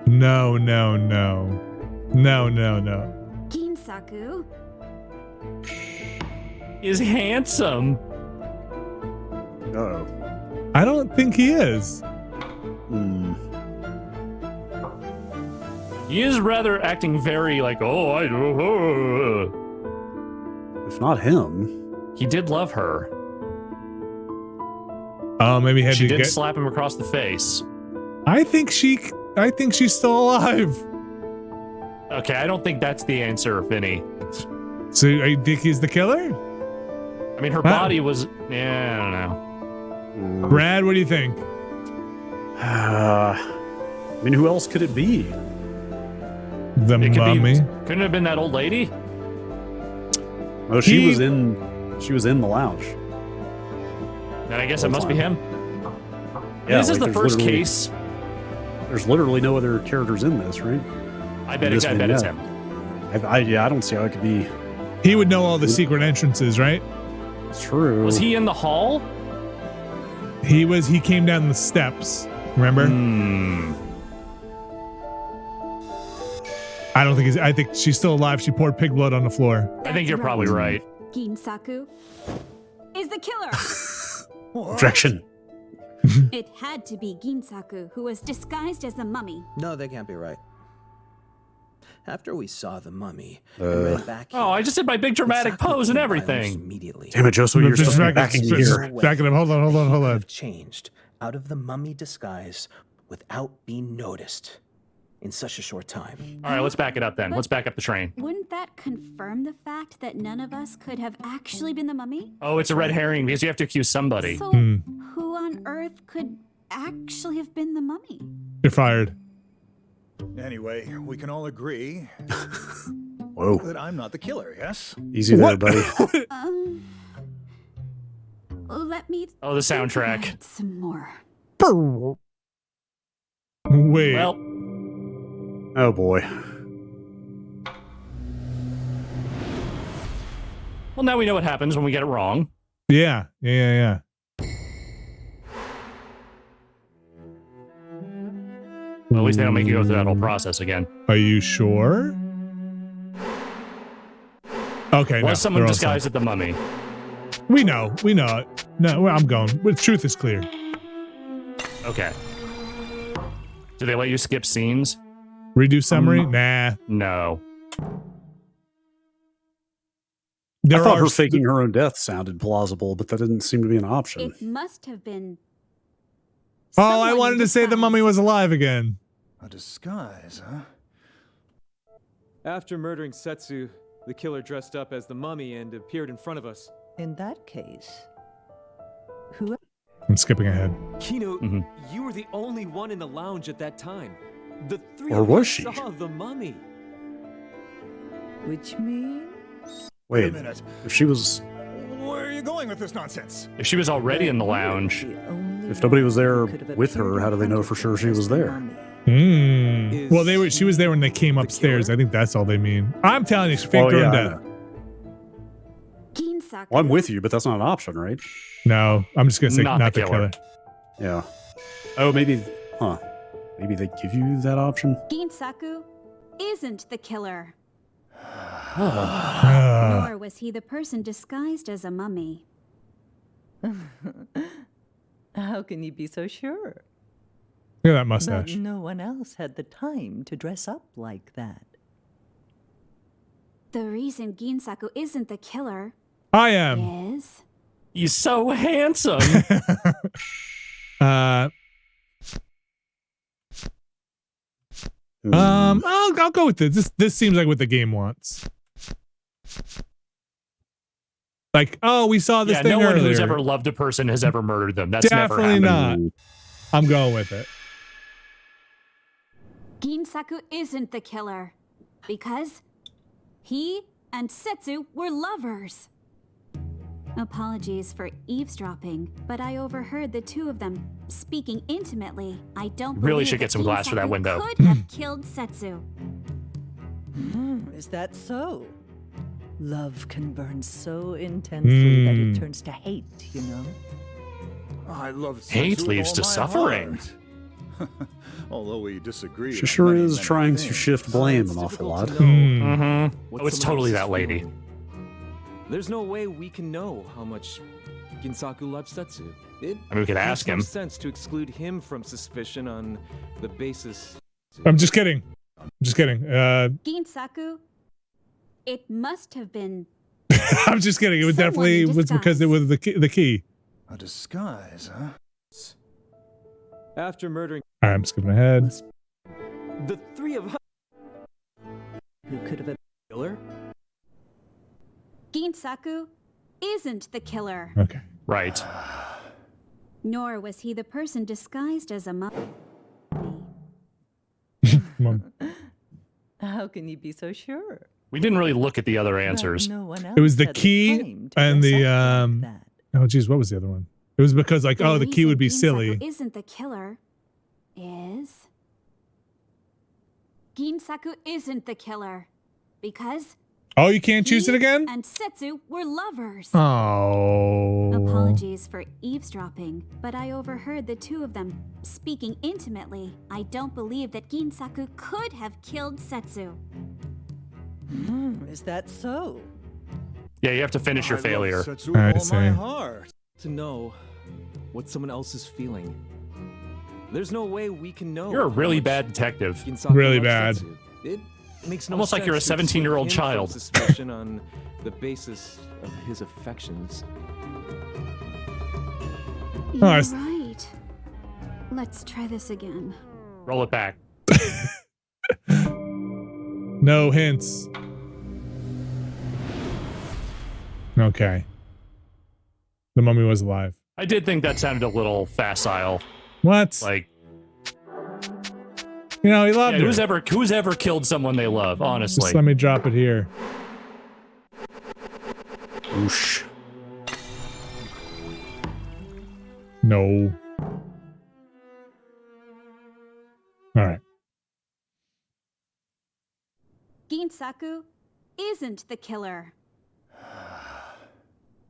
No. Ginsaku. Is handsome. Uh-oh. I don't think he is. He is rather acting very like, If not him. He did love her. Oh, maybe he had She to did get. slap him across the face. I think she's still alive. Okay, I don't think that's the answer, Vinny. So you think he's the killer? I mean, her body was. Yeah, I don't know. Brad, what do you think? I mean, who else could it be? The It could mummy. Couldn't it have been that old lady? Oh, she was in the lounge. Then I guess it must be him. Yeah, This is like, the there's first literally- case. There's literally no other characters in this, right? I bet it's him. I don't see how it could be. He would know all the secret entrances, right? It's true. Was he in the hall? He was. He came down the steps. Remember? I don't think he's. I think she's still alive. She poured pig blood on the floor. I think you're probably right. Ginsaku is the killer. Objection. It had to be Ginsaku, who was disguised as the mummy. No, that can't be right. After we saw the mummy and ran back Oh, I just did my big dramatic pose and everything. immediately. Damn it, Joseph, you're supposed to be backing me here. Backing him. Hold on. Have changed out of the mummy disguise without being noticed in such a short time. All right, let's back it up then. Let's back up the train. Wouldn't that confirm the fact that none of us could have actually been the mummy? Oh, it's a red herring because you have to accuse somebody. So, who on earth could actually have been the mummy? You're fired. Anyway, we can all agree Whoa. that I'm not the killer, yes? Easy there, buddy. Let me. Oh, the soundtrack. Think about it some more. Wait. Well, Oh boy. well, now we know what happens when we get it wrong. Yeah. Well, at least they don't make you go through that whole process again. Are you sure? Okay. Was someone they're all disguised as the mummy? We know it. No, I'm going. The truth is clear. Okay. Do they let you skip scenes? Redo summary? Nah. No. I thought her faking her own death sounded plausible, but that didn't seem to be an option. It must have been. Oh, I wanted to say the mummy was alive again. A disguise, huh? After murdering Setsu, the killer dressed up as the mummy and appeared in front of us. In that case, who? I'm skipping ahead. Kino, you were the only one in the lounge at that time. The three Or of was us she? saw the mummy. Which means? Wait a minute. If she was... Where are you going with this nonsense? If she was already in the lounge. If nobody was there with her, how do they know for sure she was there? Well, she was there when they came upstairs. I think that's all they mean. I'm telling you, she faked her own death. Well, I'm with you, but that's not an option, right? No, I'm just gonna say not the killer. Yeah. Oh, maybe. Huh. Maybe they give you that option. Ginsaku isn't the killer. Nor was he the person disguised as a mummy. How can you be so sure? Look at that mustache. But no one else had the time to dress up like that. The reason Ginsaku isn't the killer I am. is... He's so handsome. I'll go with this. This seems like what the game wants. Like, oh, we saw this thing no one earlier. who's ever loved a person has ever murdered them. That's definitely never happened. not. I'm going with it. Ginsaku isn't the killer because he and Setsu were lovers. Apologies for eavesdropping, but I overheard the two of them speaking intimately. I don't Really believe should get that some glass for that Ginsaku window. Could have killed Setsu. Is that so? Love can burn so intensely that it turns to hate, you know? I love Hate Setsu with leads all to my suffering. heart. Although we disagree. She on sure many, is many trying to things. shift blame an awful lot. Oh, it's totally that lady. There's no way we can know how much Ginsaku loves Setsu. I mean, we could ask him. Makes no sense to exclude him from suspicion on the basis. I'm just kidding. Ginsaku, it must have been. I'm just kidding. It was definitely was because it was the key. A disguise, huh? After murdering All right, I'm skipping ahead. the three of us, Who could have been the killer? Ginsaku isn't the killer. Okay. Right. Nor was he the person disguised as a mummy. How can you be so sure? We didn't really look at the other answers. No one else It was the had key time to and dress the up like that. oh geez, what was the other one? It was because like, oh, the key would be silly. Ginsaku isn't the killer is... Ginsaku isn't the killer because Oh, you can't choose it again? and Setsu were lovers. Oh. Apologies for eavesdropping, but I overheard the two of them speaking intimately. I don't believe that Ginsaku could have killed Setsu. Is that so? Yeah, you have to finish your failure. Setsu with all my heart. To know what someone else is feeling. There's no way we can know. You're a really bad detective. Ginsaku Really loves bad. Setsu. It makes no Almost like you're a sense to exclude 17-year-old him from child. Suspicion on the basis of his affections. You're I s- right. Let's try this again. Roll it back. No hints. Okay. The mummy was alive. I did think that sounded a little facile. What? Like, you know, he loved her. her. Who's ever killed someone they love? Honestly. Just let me drop it here. Oosh. No. All right. Ginsaku isn't the killer.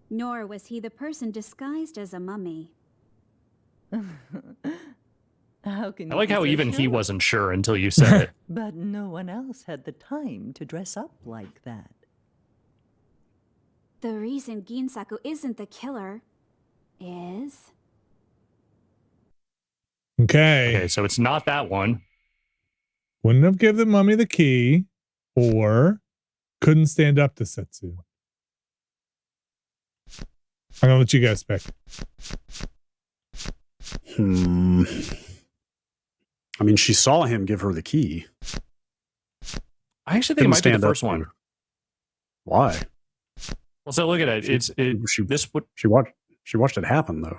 Nor was he the person disguised as a mummy. How can you I like be how so even sure? he wasn't sure until you said it. But no one else had the time to dress up like that. The reason Ginsaku isn't the killer is... Okay, so it's not that one. Wouldn't have given the mummy the key, or couldn't stand up to Setsu. I'm gonna let you guys pick. I mean, she saw him give her the key. I actually think it might be the first one. Why? Well, so look at it. She watched it happen though.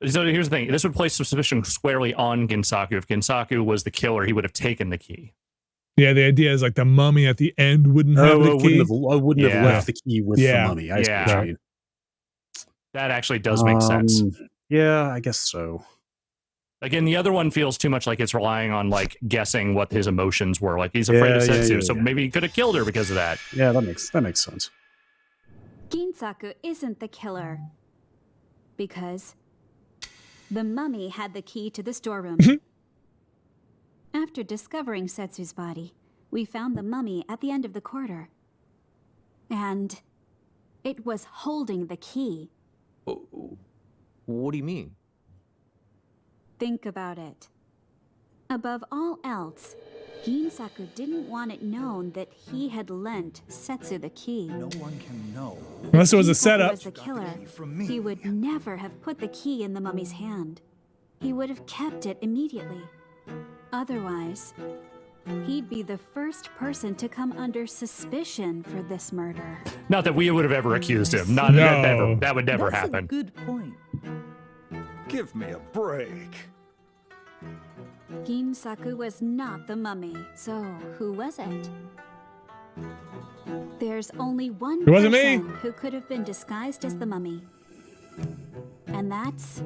So here's the thing. This would place suspicion squarely on Ginsaku. If Ginsaku was the killer, he would have taken the key. Yeah, the idea is like the mummy at the end wouldn't have the key. Wouldn't have left the key with the mummy. I see what you mean. That actually does make sense. Yeah, I guess so. Again, the other one feels too much like it's relying on like guessing what his emotions were. Like he's afraid of Setsu, so maybe he could have killed her because of that. Yeah, that makes sense. Ginsaku isn't the killer. Because the mummy had the key to the storeroom. After discovering Setsu's body, we found the mummy at the end of the corridor. And it was holding the key. What do you mean? Think about it. Above all else, Ginsaku didn't want it known that he had lent Setsu the key. No one can know. Unless it was a setup. If he was the killer, he would never have put the key in the mummy's hand. He would have kept it immediately. Otherwise, he'd be the first person to come under suspicion for this murder. Not that we would have ever accused him. That would never That's happen. A good point. Give me a break. Ginsaku was not the mummy, so who was it? There's only one It wasn't person me. who could have been disguised as the mummy. And that's...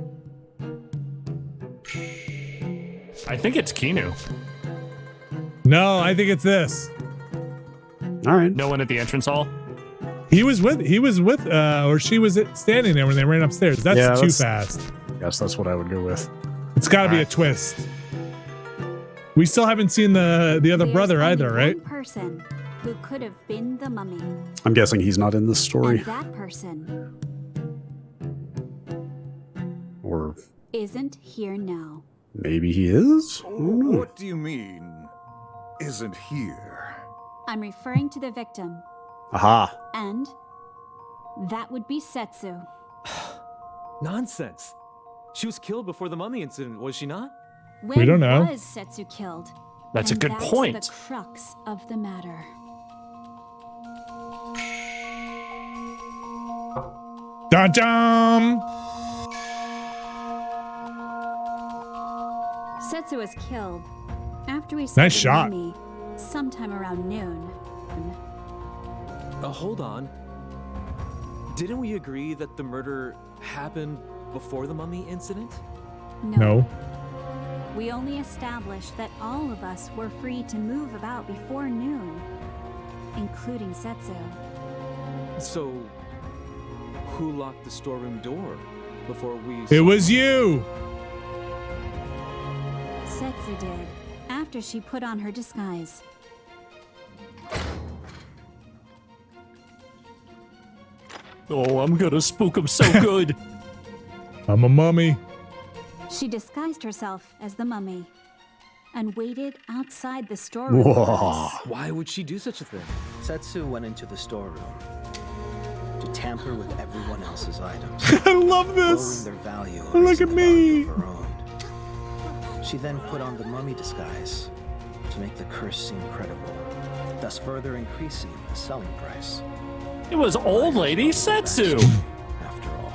I think it's Kinu. No, I think it's this. All right. No one at the entrance hall? He was with, or she was standing there when they ran upstairs. That's too fast. Yes, that's what I would go with. It's got to be a twist. We still haven't seen the other brother either, right? One person who could have been the mummy. I'm guessing he's not in this story. And that person Or isn't here now. maybe he is? What do you mean, isn't here? I'm referring to the victim. Aha. And that would be Setsu. Nonsense. She was killed before the mummy incident, was she not? When We don't know. was Setsu killed? That's a And good that's point. the crux of the matter. Dun-dum! Setsu was killed after we saw Nice the shot. mummy sometime around noon. Hold on. Didn't we agree that the murder happened before the mummy incident? No. We only established that all of us were free to move about before noon, including Setsu. So, who locked the storeroom door before we... It was you! Setsu did, after she put on her disguise. Oh, I'm gonna spook him so good. I'm a mummy. She disguised herself as the mummy and waited outside the storeroom. Why would she do such a thing? Setsu went into the storeroom to tamper with everyone else's items. I love this. Lowering their value. Look at me. Her own. She then put on the mummy disguise to make the curse seem credible, thus further increasing the selling price. It was old lady Setsu. After all.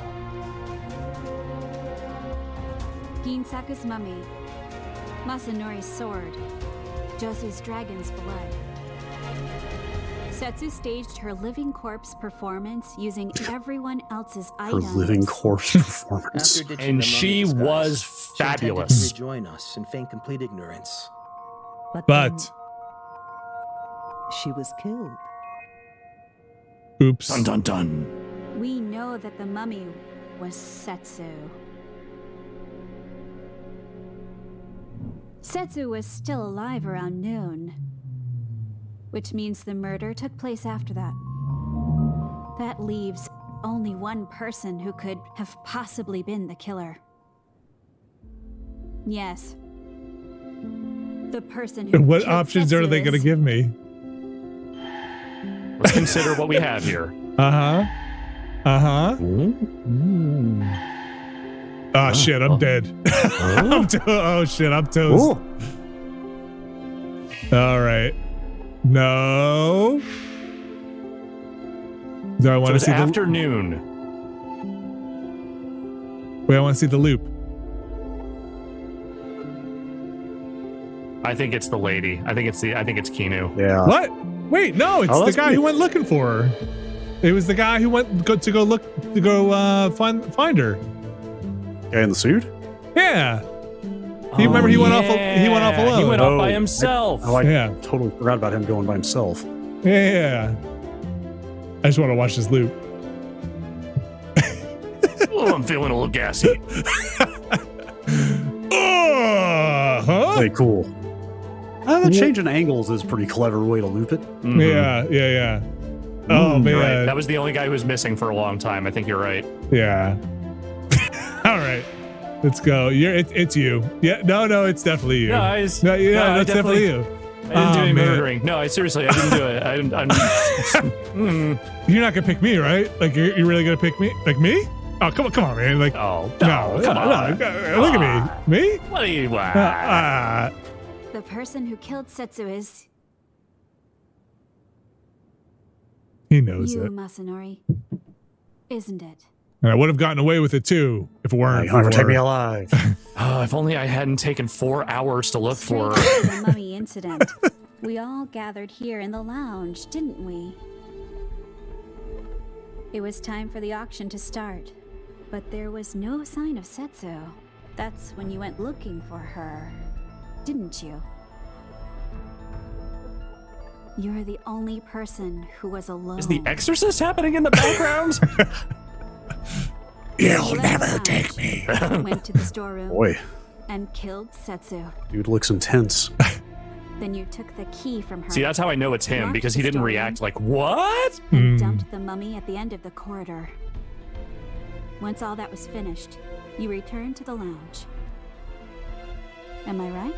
Ginsaku's mummy, Masanori's sword, Josu's dragon's blood. Setsu staged her living corpse performance using everyone else's items. Her living corpse performance. And she was fabulous. She rejoin us in feign complete ignorance. But she was killed. Oops. Dun dun dun. We know that the mummy was Setsu. Setsu was still alive around noon, which means the murder took place after that. That leaves only one person who could have possibly been the killer. Yes. The person who What killed options are they Setsu going to is- give me? Let's consider what we have here. Oh shit, I'm dead. Oh shit, I'm toast. All right. No. Do I want So to it's see the afternoon. Wait, I want to see the loop. I think it's the lady. I think it's Kinu. Yeah. What? Wait, no, it's Oh, the that's guy me. who went looking for her. It was the guy who went to go find her. Guy in the suit? Yeah. You remember he went off alone. He went off by himself. I Yeah. totally forgot about him going by himself. Yeah. I just want to watch this loop. Oh, I'm feeling a little gassy. Hey, cool. The change in angles is a pretty clever way to loop it. Mm-hmm. Yeah. Oh man, You're right. That was the only guy who was missing for a long time. I think you're right. Yeah. All right, let's go. It's you. Yeah. No, it's definitely you. No, no, that's I definitely you. I didn't do any man. murdering. No, seriously, I didn't do it. I'm You're not gonna pick me, right? Like you're really gonna pick me? Like me? Oh, come on, man. Like no, come on. No, look at me. Me? What are you? The person who killed Setsu is He knows you, it. Masanori. Isn't it? And I would have gotten away with it too if it weren't. You'll never for- take me alive. Oh, if only I hadn't taken 4 hours to look for Straight her. after the mummy incident, we all gathered here in the lounge, didn't we? It was time for the auction to start, but there was no sign of Setsu. That's when you went looking for her, didn't you? You're the only person who was alone. Is The Exorcist happening in the background? You'll never take me. Went to the storeroom Boy, and killed Setsu. dude looks intense. Then you took the key from her. See, that's how I know it's him, locked because the he didn't storeroom, react like, what? and dumped the mummy at the end of the corridor. Once all that was finished, you returned to the lounge. Am I right?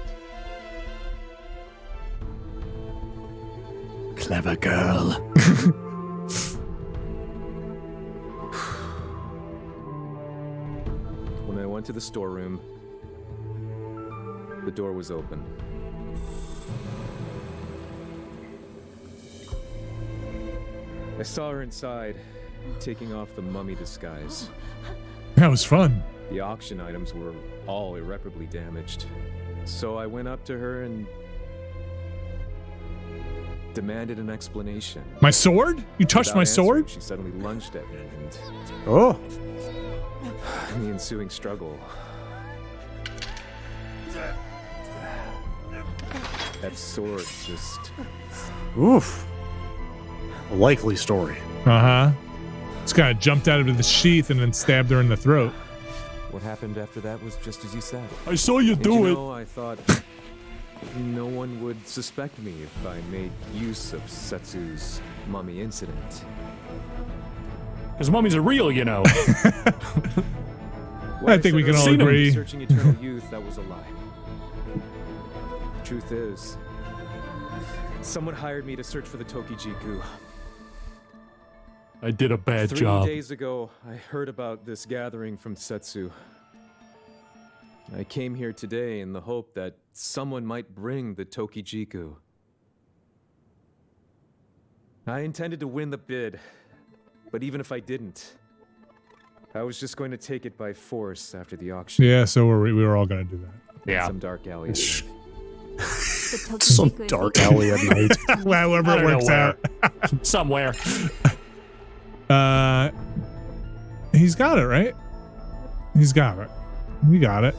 Clever girl. When I went to the storeroom, the door was open. I saw her inside, taking off the mummy disguise. That was fun. The auction items were all irreparably damaged. So I went up to her and demanded an explanation. My sword? You touched Without my answering, sword? She suddenly lunged at me, and Oh, in the ensuing struggle, that sword just oof. A likely story. Uh-huh. Just kind of jumped out of the sheath and then stabbed her in the throat. What happened after that was just as you said. I saw you And do you it. know, I thought no one would suspect me if I made use of Setsu's mummy incident. Because mummies are real, you know. I think we can all agree. Searching eternal youth, that was a lie. The truth is, someone hired me to search for the Tokijiku. I did a bad 3 job. days ago, I heard about this gathering from Setsu. I came here today in the hope that someone might bring the Tokijiku. I intended to win the bid, but even if I didn't, I was just going to take it by force after the auction. Yeah, so we were all going to do that. Yeah. Some dark alley. Some dark alley at night. However it works out. Somewhere. He's got it, right? He's got it. We got it.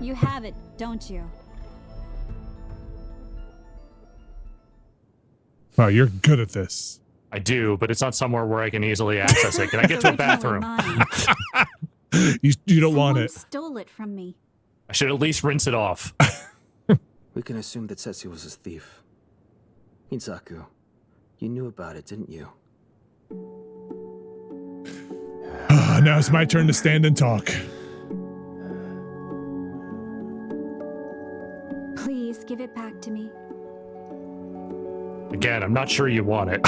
You have it, don't you? Wow, you're good at this. I do, but it's not somewhere where I can easily access it. Can I get to a bathroom? You don't want it. Stole it from me. I should at least rinse it off. We can assume that Setsu was his thief. Ginsaku, you knew about it, didn't you? Now it's my turn to stand and talk. Please give it back to me. Again, I'm not sure you want it.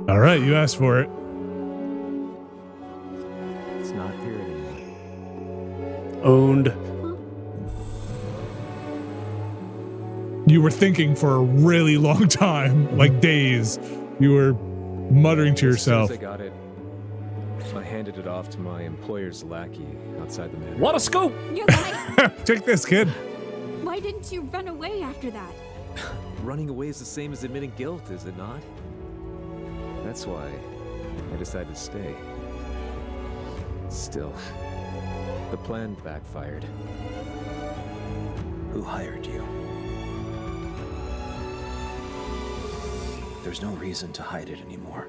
All right, you asked for it. It's not here anymore. Owned. You were thinking for a really long time, like days. You were muttering to yourself. As soon as I got it, I handed it off to my employer's lackey outside the manor. What a scoop! You're lying. Take this, kid. Why didn't you run away after that? Running away is the same as admitting guilt, is it not? That's why I decided to stay. Still, the plan backfired. Who hired you? There's no reason to hide it anymore.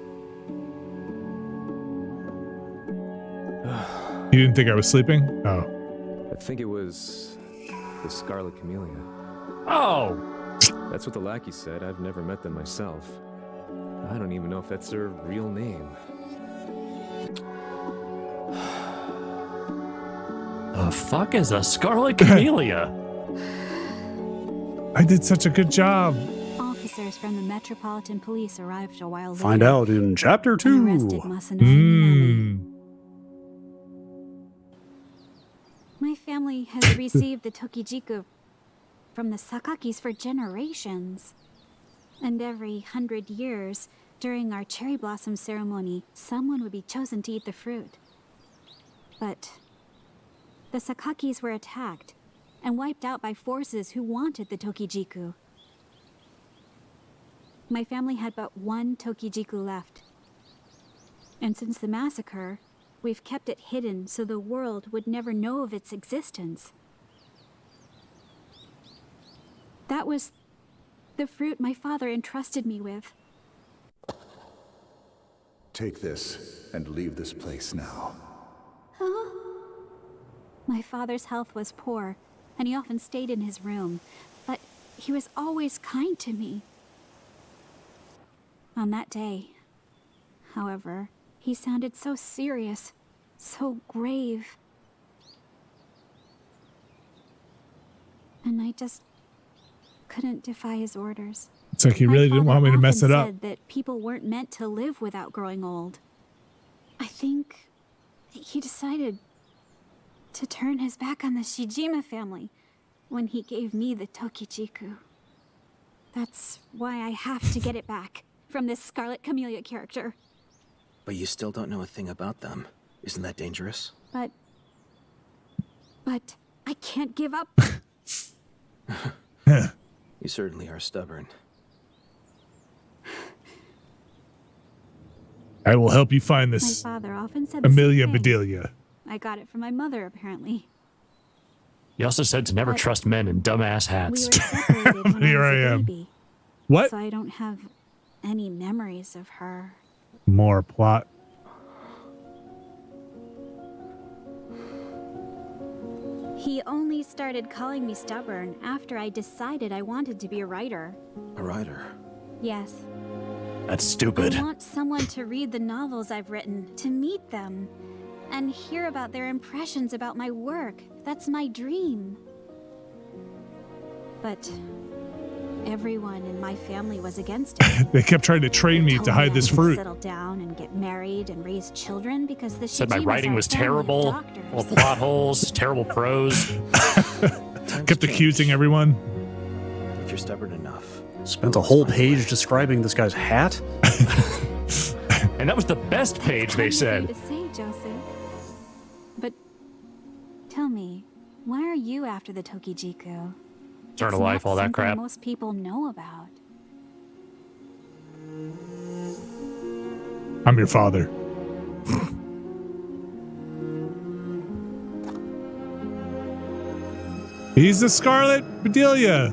You didn't think I was sleeping? Oh. I think it was the Scarlet Camellia. Oh! That's what the lackey said. I've never met them myself. I don't even know if that's their real name. The fuck is a Scarlet Camellia? I did such a good job. Officers from the Metropolitan Police arrived a while later. Find out in chapter 2. Arrested Masanori. My family has received the Tokijiku from the Sakakis for generations. And every 100 years, during our cherry blossom ceremony, someone would be chosen to eat the fruit. But the Sakakis were attacked and wiped out by forces who wanted the Tokijiku. My family had but one Tokijiku left. And since the massacre, we've kept it hidden so the world would never know of its existence. That was the fruit my father entrusted me with. Take this and leave this place now. Huh? My father's health was poor, and he often stayed in his room, but he was always kind to me. On that day, however, he sounded so serious, so grave. And I just couldn't defy his orders. It's like he really didn't want me to mess it up. Said that people weren't meant to live without growing old. I think he decided to turn his back on the Shijima family when he gave me the Tokijiku. That's why I have to get it back from this Scarlet Camellia character. But you still don't know a thing about them. Isn't that dangerous? But I can't give up. You certainly are stubborn. I will help you find this My father often said the Amelia same thing. Bedelia. I got it from my mother, apparently. He also said to never trust men in dumbass hats. We were separated when Here I was I a am. baby. What? So I don't have any memories of her. More plot. He only started calling me stubborn after I decided I wanted to be a writer. A writer? Yes. That's stupid. I want someone to read the novels I've written, to meet them, and hear about their impressions about my work. That's my dream. But everyone in my family was against it. They kept trying to train me to hide this fruit. Settle down and get married and raise children because the Said my Shijimas writing are was a family of terrible, doctors. full of plot holes, terrible prose. Kept accusing everyone. If you're stubborn enough, Spent a whole page describing this guy's hat. And that was the best page, they said. To say, Joseph. But tell me, why are you after the Tokijiku? Eternal life, all that crap. Most people know about. I'm your father. He's the Scarlet Bedelia.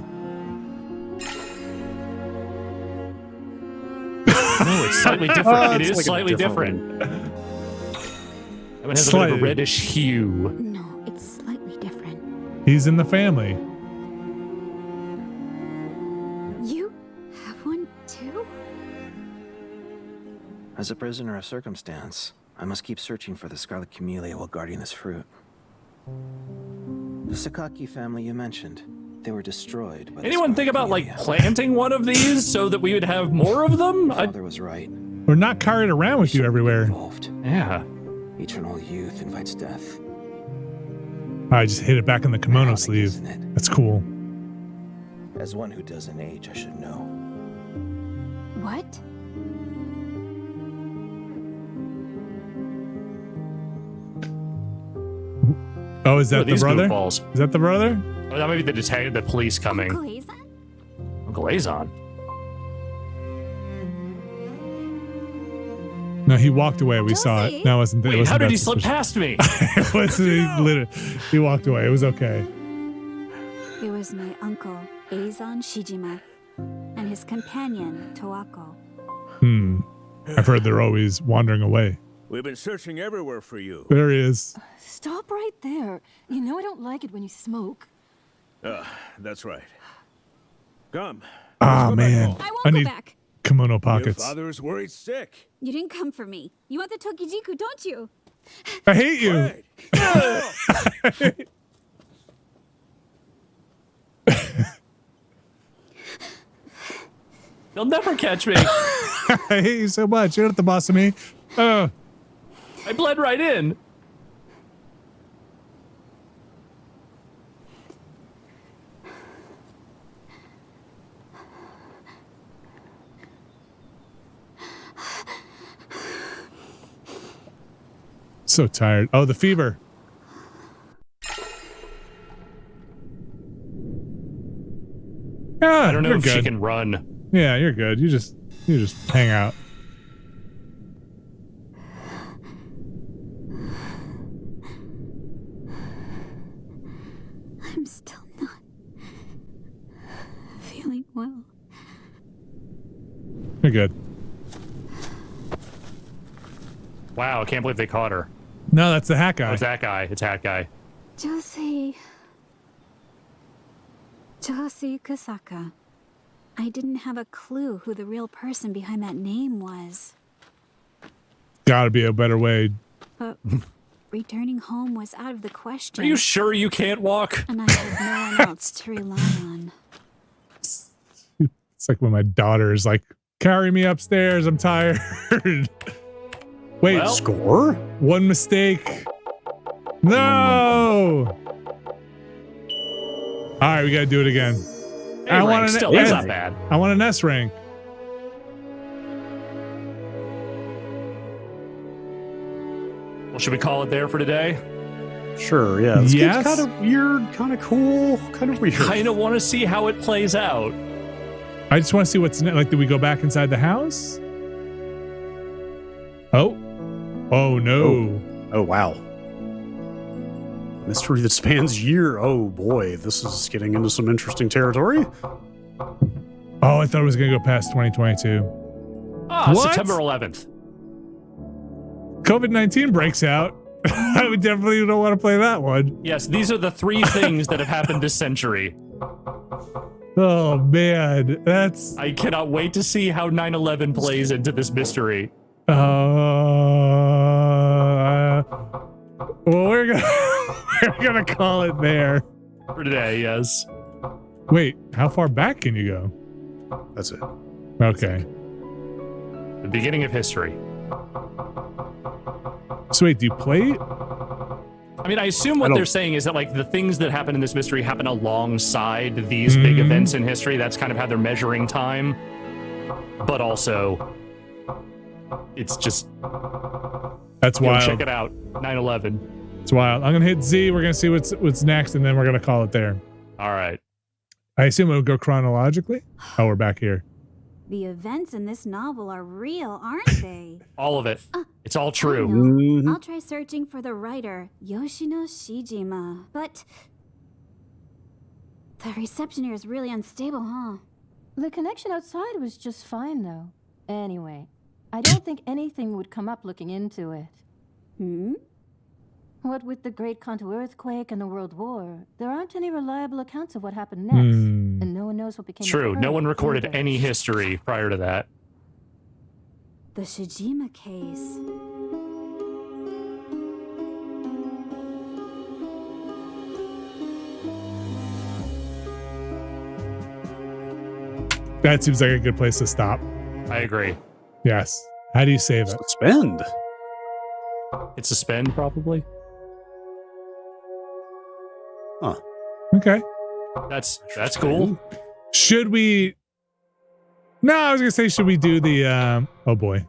No, it's slightly different. It is like slightly different. That one has a bit of a reddish hue. No, it's slightly different. He's in the family. You have one too? As a prisoner of circumstance, I must keep searching for the Scarlet Camellia while guarding this fruit. The Sakaki family you mentioned, they were destroyed by Anyone think about like planting one of these so that we would have more of them? Father was right. We're not carried around with you everywhere. Yeah. Eternal youth invites death. I just hit it back in the kimono sleeve. That's cool. As one who doesn't age, I should know. What? Oh, is that the brother? Goofballs. Is that the brother? Oh, that might be the detective, the police coming. Uncle Azon. No, he walked away. We saw it. No, it wasn't. Wait, how did he slip past me? It wasn't. Literally, he walked away. It was okay. It was my uncle, Azon Shijima, and his companion, Toako. I've heard they're always wandering away. We've been searching everywhere for you. There he is. Stop right there. You know I don't like it when you smoke. That's right. Come. Ah, man. I won't I go need back. kimono pockets. Your father is worried sick. You didn't come for me. You want the Tokijiku, don't you? I hate you. You'll never catch me. I hate you so much. You're not the boss of me. I bled right in. So tired. Oh, the fever. Yeah, I don't know you're if good. she can run. Yeah, you're good. You just hang out. I'm still not feeling well. You're good. Wow, I can't believe they caught her. No, that's the hat guy. Oh, it's that guy. It's that guy. Josie Kusaka. I didn't have a clue who the real person behind that name was. Gotta be a better way. But returning home was out of the question. Are you sure you can't walk? And I had no one else to rely on. It's like when my daughter is like, carry me upstairs, I'm tired. Wait, well, score? One mistake. No! Alright, we gotta do it again. I want an still, that's not bad. I want an S rank. Well, should we call it there for today? Sure, yeah. This yes. game's kind of weird, kind of cool, kind of weird. Kind of want to see how it plays out. I just want to see what's next. Like, do we go back inside the house? Oh. Oh, no. Oh, wow. Mystery that spans year. Oh, boy. This is getting into some interesting territory. Oh, I thought it was going to go past 2022. Ah, what? September 11th. COVID-19 breaks out. I would definitely don't want to play that one. Yes, these are the 3 things that have happened this century. Oh, man. That's... I cannot wait to see how 9/11 plays into this mystery. Well, we're gonna call it there. For today, yes. Wait, how far back can you go? That's it. Okay. The beginning of history. So wait, do you play I mean, I assume what they're saying is that like the things that happen in this mystery happen alongside these big events in history. That's kind of how they're measuring time. But also, it's just... That's wild. Check it out. 9/11. It's wild. I'm going to hit Z. We're going to see what's next, and then we're going to call it there. All right. I assume it would go chronologically. Oh, we're back here. The events in this novel are real, aren't they? All of it. It's all true. I'll try searching for the writer, Yoshino Shijima. But the reception here is really unstable, huh? The connection outside was just fine, though. Anyway, I don't think anything would come up looking into it. What with the Great Kanto earthquake and the World War, there aren't any reliable accounts of what happened next, and no one knows what became of True. her No one recorded either. any history prior to that. The Shijima case. That seems like a good place to stop. I agree. Yes. How do you save it? Suspend. It's suspend, probably. Huh. Okay. That's cool. Should we... No, I was going to say, should we do the... Oh, boy.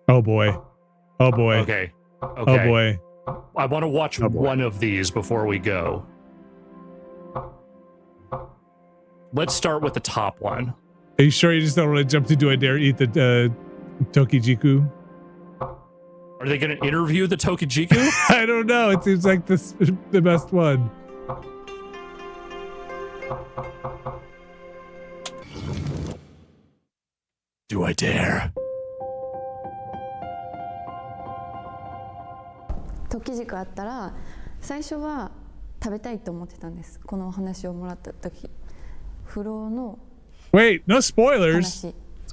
Oh, boy. Oh, boy. Okay. Oh, boy. I want to watch one of these before we go. Let's start with the top one. Are you sure you just don't want to jump to do I dare eat the Tokijiku? Are they going to interview the Tokijiku? I don't know. It seems like this the best one. Do I dare? 時軸あったら最初は食べたいと思ってたんです。このお話をもらった時、風呂の Wait, no spoilers.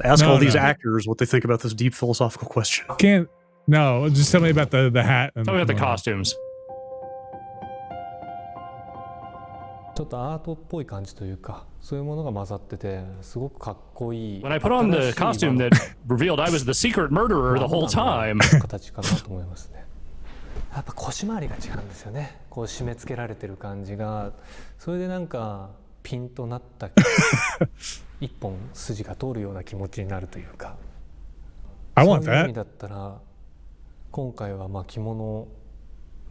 Ask all these actors what they think about this deep philosophical question. Can't. No, just tell me about the hat. Tell me about the costumes. ちょっとアートっぽい感じというか、そういうものが混ざってて、すごくかっこいい。 When I put on the costume that revealed I was the secret murderer the whole time. 形かなと思いますね。やっぱ腰回りが違うんですよね。こう締め付けられてる感じが、それでなんかピンとなった一本筋が通るような気持ちになるというか。I want that. そういう意味だったら、今回はまあ着物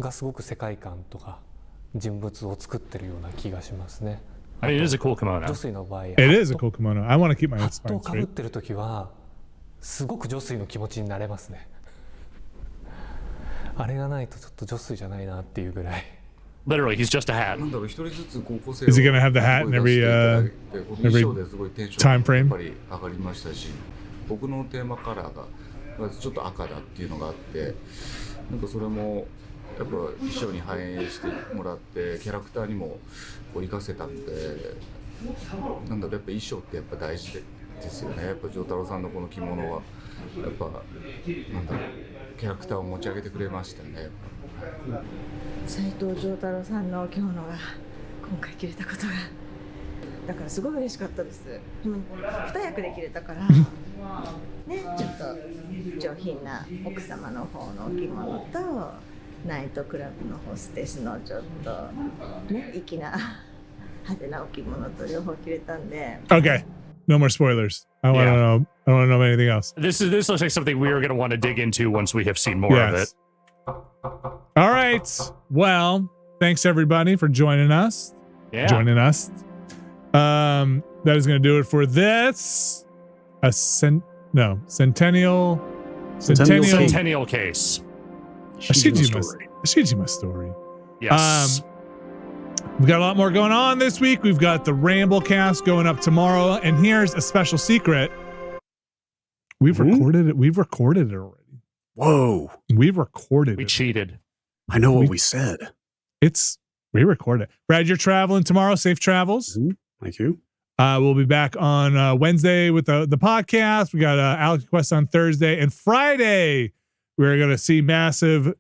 がすごく世界観とか人物を作ってるような気がしますね。I mean, it is a cool kimono. 女水の場合、It is a cool kimono. I want to keep my ハ spine ットをかぶっ straight. てる時はすごく女水の気持ちになれますね。あれがないとちょっと女水じゃないなっていうぐらい。Literally, he's just a hat. Is he gonna have the hat in every time frame? 上がりましたし、僕のテーマカラーがまずちょっと赤だっていうのがあって、なんかそれもやっぱ衣装に反映してもらってキャラクターにもこう活かせたんで、なんだろうやっぱ衣装ってやっぱ大事ですよね。やっぱ丈太郎さんのこの着物はやっぱなんだろう。キャラクターを持ち上げてくれましたね。斉藤丈太郎さんの着物が今回着れたことがだからすごい嬉しかったです。2役で着れたからね、ちょっと上品な奥様の方のお着物とナイトクラブのホステスのちょっとね粋な派手なお着物と両方着れたんで。Okay, no more spoilers. I want to know. I don't want to know anything else. This looks like something we are going to want to dig into once we have seen more of it. All right. Well, thanks everybody for joining us. Yeah. Joining us. That is going to do it for this. Centennial Case. Shijima story. Yes. We've got a lot more going on this week. We've got the Ramble cast going up tomorrow. And here's a special secret. We've recorded it. We've recorded it already. Whoa. We've recorded it. We cheated. I know what we said. We recorded it. Brad, you're traveling tomorrow. Safe travels. Thank you. We'll be back on Wednesday with the podcast. We got Alex Quest on Thursday. And Friday, we're going to see massive,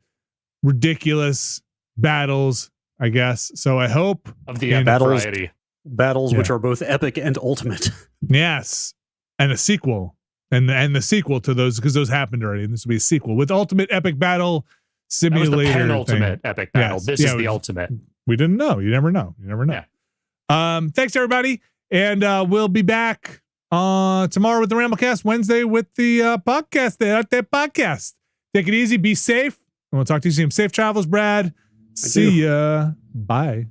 ridiculous battles, I guess. So I hope of the variety. Battles which are both epic and ultimate. Yes. And a sequel and the sequel to those, because those happened already. And this will be a sequel with Ultimate Epic Battle Simulator. That was the thing. penultimate epic battle. Yes. This is the ultimate. We didn't know. You never know. Yeah. Thanks everybody, and we'll be back tomorrow with the Ramblecast, Wednesday with the podcast. The podcast. Take it easy. Be safe. And we'll talk to you soon. Safe travels, Brad. See ya. Bye.